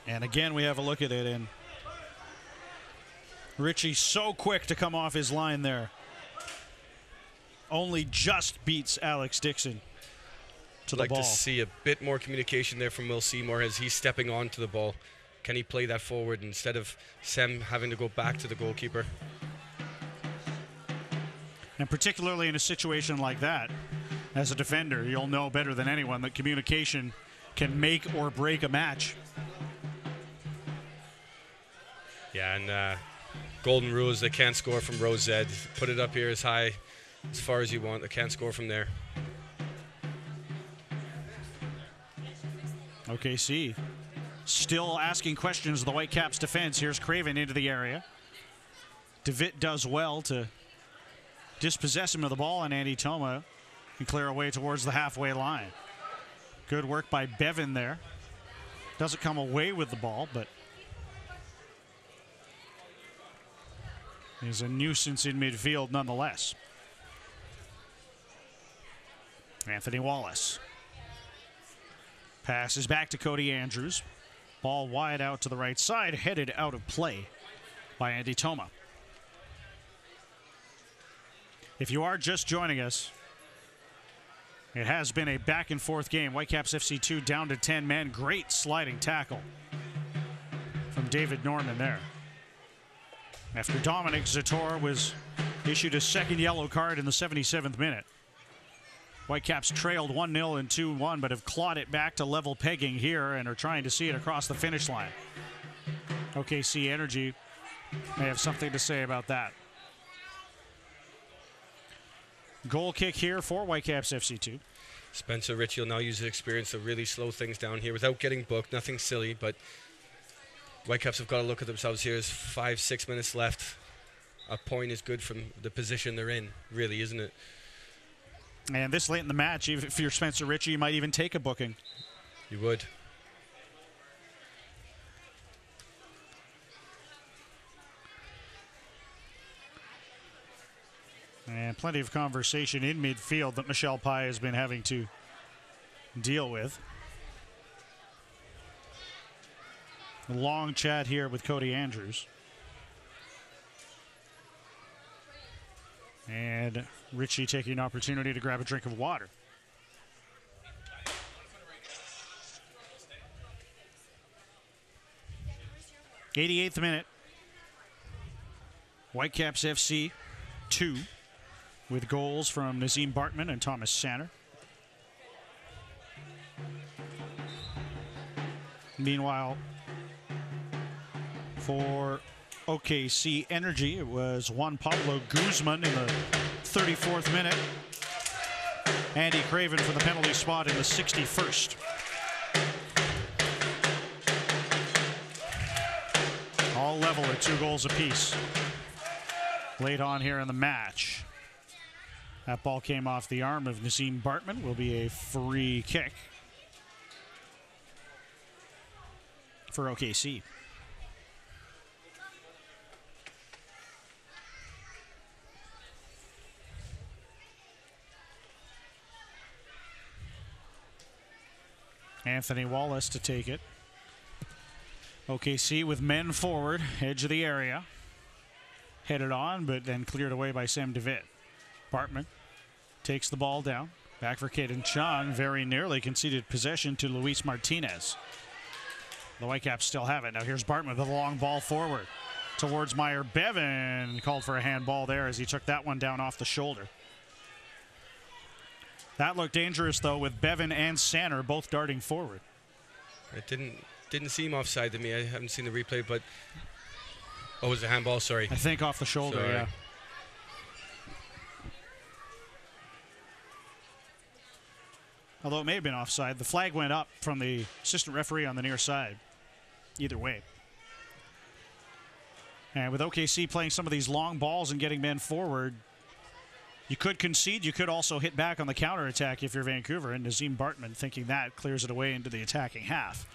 And again, we have a look at it, and Ritchie so quick to come off his line there. Only just beats Alex Dixon to the ball. I'd like to see a bit more communication there from Will Seymour as he's stepping onto the ball. Can he play that forward instead of Sem having to go back to the goalkeeper? And particularly in a situation like that, as a defender, you'll know better than anyone that communication can make or break a match. Yeah, and golden rule is they can't score from row Z. Put it up here as high, as far as you want. They can't score from there. OKC still asking questions of the Whitecaps defense. Here's Craven into the area. DeVitt does well to dispossess him of the ball, and Andy Toma can clear away towards the halfway line. Good work by Bevan there. Doesn't come away with the ball, but he's a nuisance in midfield nonetheless. Anthony Wallace. Passes back to Cody Andrews. Ball wide out to the right side, headed out of play by Andy Toma. If you are just joining us, it has been a back-and-forth game. Whitecaps FC 2 down to 10 men. Great sliding tackle from David Norman there. After Dominic Zator was issued a second yellow card in the 77th minute. Whitecaps trailed 1-0 and 2-1, but have clawed it back to level pegging here and are trying to see it across the finish line. OKC Energy may have something to say about that. Goal kick here for Whitecaps FC 2. Spencer Ritchie will now use his experience to really slow things down here without getting booked. Nothing silly, but Whitecaps have got to look at themselves here. There's 5-6 minutes left. A point is good from the position they're in, really, isn't it? And this late in the match, if you're Spencer Ritchie, you might even take a booking. You would. And plenty of conversation in midfield that Michelle Pye has been having to deal with. A long chat here with Cody Andrews. And Ritchie taking an opportunity to grab a drink of water. '88th minute. Whitecaps FC 2 with goals from Nazim Bartman and Thomas Sanner. Meanwhile, for OKC Energy, it was Juan Pablo Guzman in the 34th minute. Andy Craven for the penalty spot in the 61st. All level at 2 goals apiece. Late on here in the match. That ball came off the arm of Nazim Bartman. Will be a free kick for OKC. Anthony Wallace to take it. OKC with men forward, edge of the area. Headed on, but then cleared away by Sam DeVitt. Bartman takes the ball down. Back for Caden Chung. Very nearly conceded possession to Luis Martinez. The Whitecaps still have it. Now here's Bartman with a long ball forward towards Meyer Bevan. Called for a handball there as he took that one down off the shoulder. That looked dangerous, though, with Bevan and Sanner both darting forward. It didn't seem offside to me. I haven't seen the replay, but... Oh, it was a handball, sorry. I think off the shoulder, sorry. Yeah. Although it may have been offside. The flag went up from the assistant referee on the near side. Either way. And with OKC playing some of these long balls and getting men forward, you could concede. You could also hit back on the counterattack if you're Vancouver. And Nazim Bartman, thinking that, clears it away into the attacking half.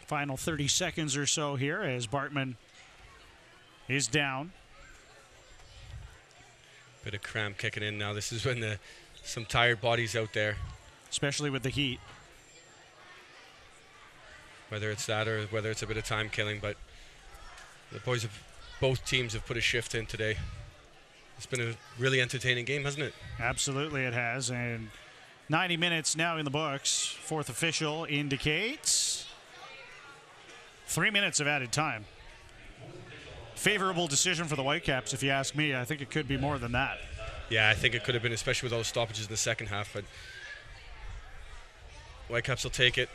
Final 30 seconds or so here as Bartman is down. Bit of cramp kicking in now. This is when some tired bodies out there. Especially with the heat. Whether it's that or whether it's a bit of time killing, but the boys have, both teams have put a shift in today. It's been a really entertaining game, hasn't it? Absolutely it has, and 90 minutes now in the books. Fourth official indicates 3 minutes of added time. Favorable decision for the Whitecaps, if you ask me. I think it could be more than that. Yeah, I think it could have been, especially with those stoppages in the second half, but Whitecaps will take it.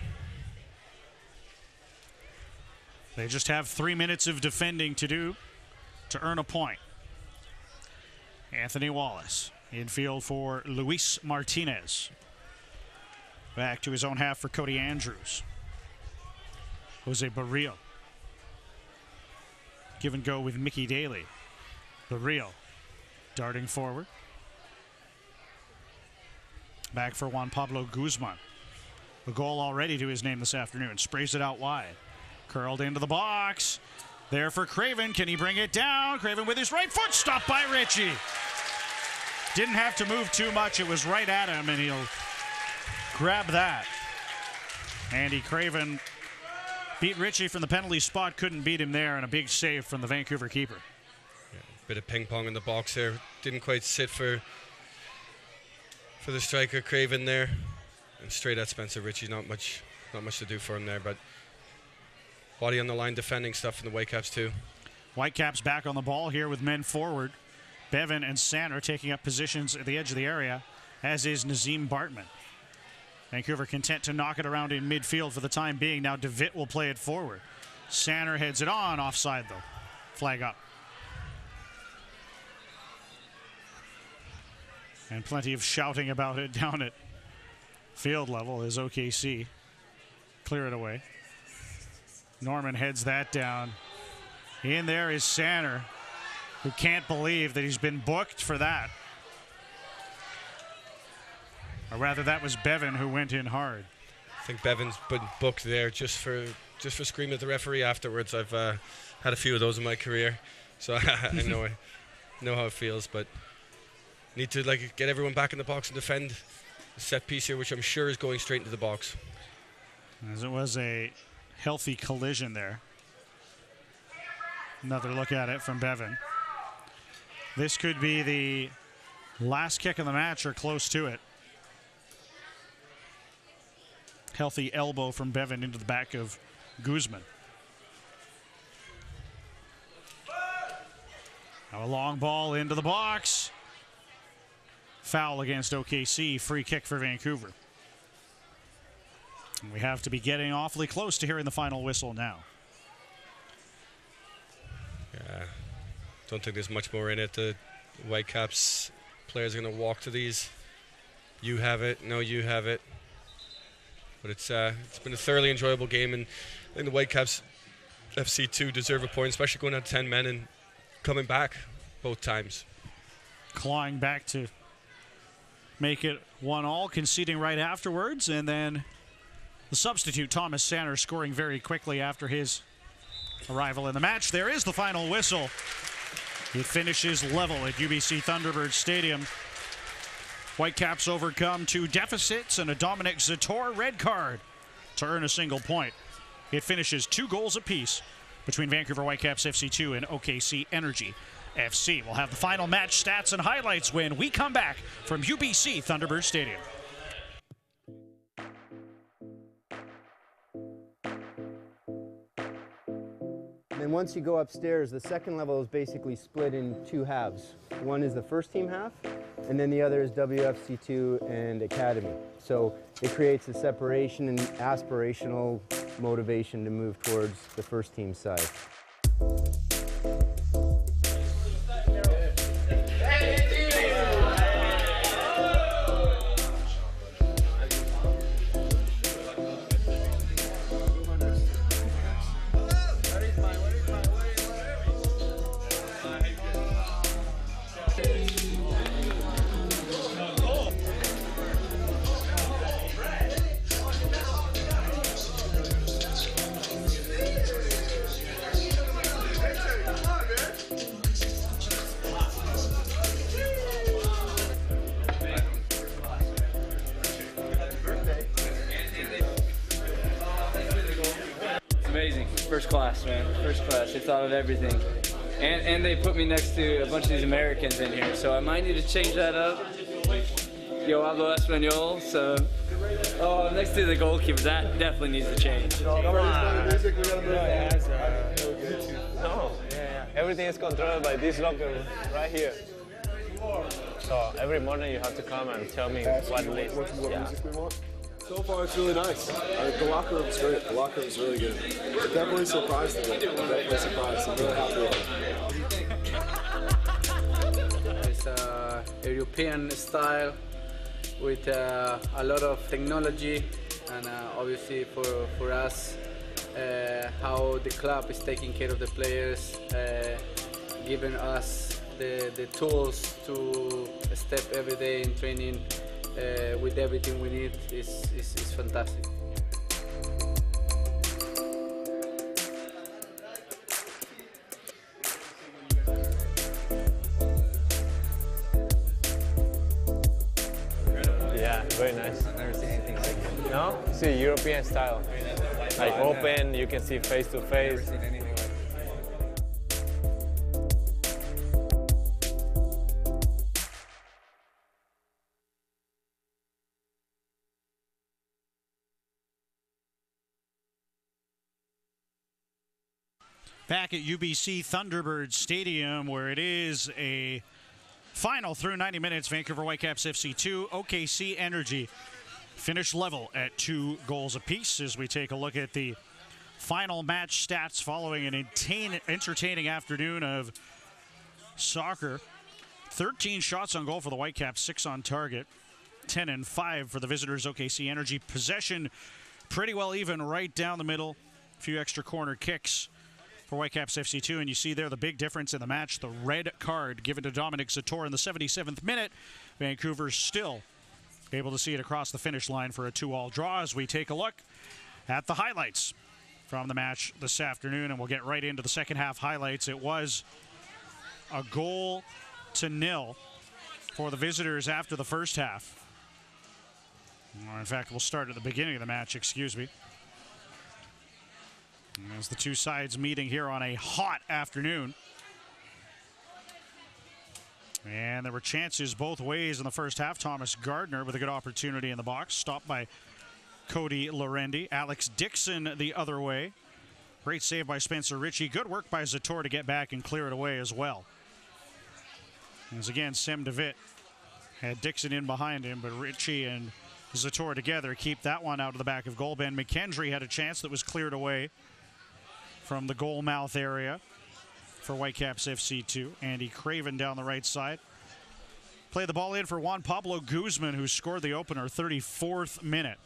They just have 3 minutes of defending to do to earn a point. Anthony Wallace infield for Luis Martinez. Back to his own half for Cody Andrews. Jose Barrio. Give and go with Mickey Daly. Barrio darting forward. Back for Juan Pablo Guzman. A goal already to his name this afternoon. Sprays it out wide. Curled into the box. There for Craven. Can he bring it down? Craven with his right foot. Stopped by Ritchie. Didn't have to move too much. It was right at him, and he'll grab that. Andy Craven beat Ritchie from the penalty spot. Couldn't beat him there, and a big save from the Vancouver keeper. Yeah, Bit of ping pong in the box there. Didn't quite sit for the striker Craven there, and straight at Spencer Ritchie. Not much to do for him there, but body on the line defending stuff from the Whitecaps too. Whitecaps back on the ball here with men forward. Bevan and Sander taking up positions at the edge of the area, as is Nazim Bartman. Vancouver content to knock it around in midfield for the time being. Now DeVitt will play it forward. Sander heads it on, offside though. Flag up. And plenty of shouting about it down at field level as OKC clear it away. Norman heads that down. In there is Sander, who can't believe that he's been booked for that. Or rather, that was Bevan who went in hard. I think Bevan's been booked there just for screaming at the referee afterwards. I've had a few of those in my career, so I know how it feels. But need to get everyone back in the box and defend the set piece here, which I'm sure is going straight into the box. As it was a healthy collision there. Another look at it from Bevan. This could be the last kick of the match or close to it. Healthy elbow from Bevan into the back of Guzman. Now a long ball into the box. Foul against OKC. Free kick for Vancouver. And we have to be getting awfully close to hearing the final whistle now. Yeah, don't think there's much more in it. The Whitecaps players are going to walk to these. You have it. No, you have it. But it's been a thoroughly enjoyable game, and I think the Whitecaps FC 2 deserve a point, especially going out 10 men and coming back both times. Clawing back to make it 1-1, conceding right afterwards, and then the substitute, Thomas Sander, scoring very quickly after his arrival in the match. There is the final whistle. It finishes level at UBC Thunderbird Stadium. Whitecaps overcome 2 deficits and a Dominic Zator red card to earn a single point. It finishes 2 goals apiece between Vancouver Whitecaps FC 2 and OKC Energy FC. We'll have the final match stats and highlights when we come back from UBC Thunderbird Stadium. And once you go upstairs, the second level is basically split in 2 halves. One is the first team half, and then the other is WFC2 and Academy. So it creates a separation and aspirational motivation to move towards the first team side. Amazing. First class, man. First class. They thought of everything. And they put me next to a bunch of these Americans in here, so I might need to change that up. Yo hablo español, so... Oh, next to the goalkeeper, that definitely needs to change. Come on. No, yeah. Everything is controlled by this locker room right here. So every morning you have to come and tell me what music we want. So far, it's really nice. The locker room's great. The locker room's really good. Definitely surprised a bit. I'm definitely surprised. I'm really happy with it. It's European style with a lot of technology, and obviously for us, how the club is taking care of the players, giving us the tools to step every day in training. With everything we need is fantastic. Yeah, very nice. I've never seen anything like it. No? See, European style. Like open, you can see face to face. Never seen anything like it. Back at UBC Thunderbird Stadium, where it is a final through 90 minutes. Vancouver Whitecaps FC 2, OKC Energy finished level at 2 goals apiece. As we take a look at the final match stats following an entertaining afternoon of soccer. 13 shots on goal for the Whitecaps, 6 on target, 10 and 5 for the visitors. OKC Energy possession pretty well even right down the middle. A few extra corner kicks for Whitecaps FC 2, and you see there the big difference in the match, the red card given to Dominic Zator in the 77th minute. Vancouver still able to see it across the finish line for a 2-2 draw. As we take a look at the highlights from the match this afternoon, and we'll get right into the second half highlights. It was a 0-0 for the visitors after the first half. Or in fact, we'll start at the beginning of the match, excuse me. As the two sides meeting here on a hot afternoon. And there were chances both ways in the first half. Thomas Gardner with a good opportunity in the box, stopped by Cody Lorendi. Alex Dixon the other way. Great save by Spencer Ritchie. Good work by Zator to get back and clear it away as well. As again, Sem DeVitt had Dixon in behind him, but Ritchie and Zator together keep that one out of the back of goal. Ben McKendry had a chance that was cleared away from the goal mouth area for Whitecaps FC 2. Andy Craven down the right side. Play the ball in for Juan Pablo Guzman, who scored the opener, 34th minute.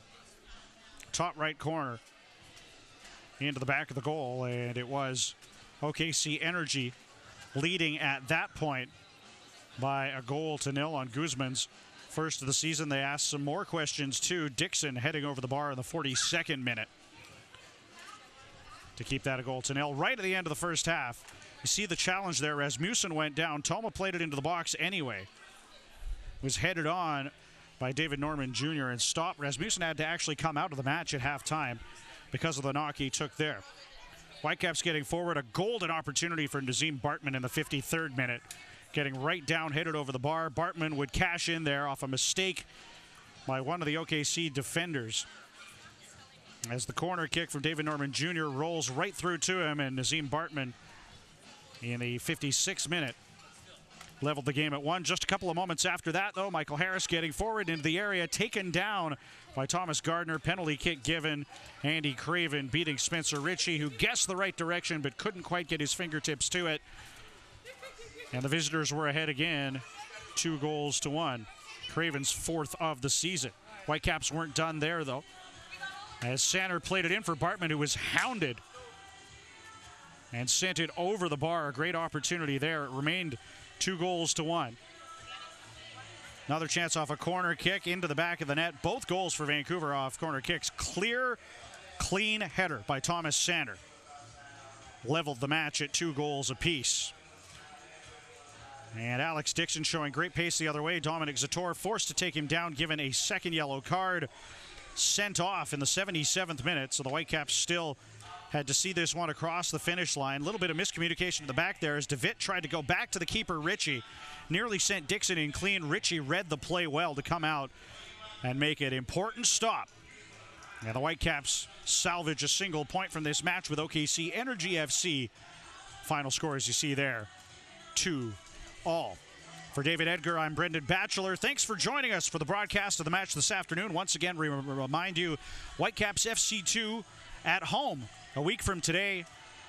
Top right corner into the back of the goal, and it was OKC Energy leading at that point by 1-0 on Guzman's first of the season. They asked some more questions too. Dixon heading over the bar in the 42nd minute to keep that 1-0. Right at the end of the first half, you see the challenge there. Rasmussen went down. Toma played it into the box anyway. Was headed on by David Norman Jr. and stopped. Rasmussen had to actually come out of the match at halftime because of the knock he took there. Whitecaps getting forward. A golden opportunity for Nazim Bartman in the 53rd minute. Getting right down, headed over the bar. Bartman would cash in there off a mistake by one of the OKC defenders. As the corner kick from David Norman Jr. rolls right through to him, and Nazim Bartman in the 56th minute leveled the game at 1. Just a couple of moments after that, though, Michael Harris getting forward into the area, taken down by Thomas Gardner. Penalty kick given. Andy Craven beating Spencer Ritchie, who guessed the right direction but couldn't quite get his fingertips to it. And the visitors were ahead again, 2-1. Craven's 4th of the season. Whitecaps weren't done there, though, as Sander played it in for Bartman, who was hounded and sent it over the bar. A great opportunity there. It remained 2-1. Another chance off a corner kick into the back of the net. Both goals for Vancouver off corner kicks. Clear, clean header by Thomas Sander. Leveled the match at 2 goals apiece. And Alex Dixon showing great pace the other way. Dominic Zator forced to take him down, given a second yellow card. Sent off in the 77th minute, so the Whitecaps still had to see this one across the finish line. A little bit of miscommunication in the back there as DeVitt tried to go back to the keeper, Ritchie. Nearly sent Dixon in clean. Ritchie read the play well to come out and make an important stop. And the Whitecaps salvage a single point from this match with OKC Energy FC. Final score, as you see there, 2-2. For David Edgar, I'm Brendan Batchelor. Thanks for joining us for the broadcast of the match this afternoon. Once again, we remind you, Whitecaps FC 2 at home a week from today,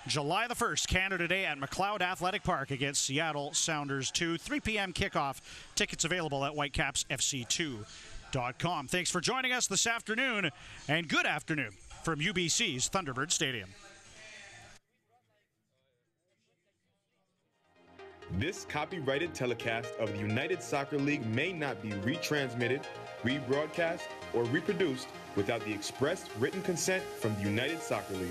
July the 1st, Canada Day at McLeod Athletic Park against Seattle Sounders 2. 3 p.m. kickoff. Tickets available at whitecapsfc2.com. Thanks for joining us this afternoon, and good afternoon from UBC's Thunderbird Stadium. This copyrighted telecast of the United Soccer League may not be retransmitted, rebroadcast, or reproduced without the express written consent from the United Soccer League.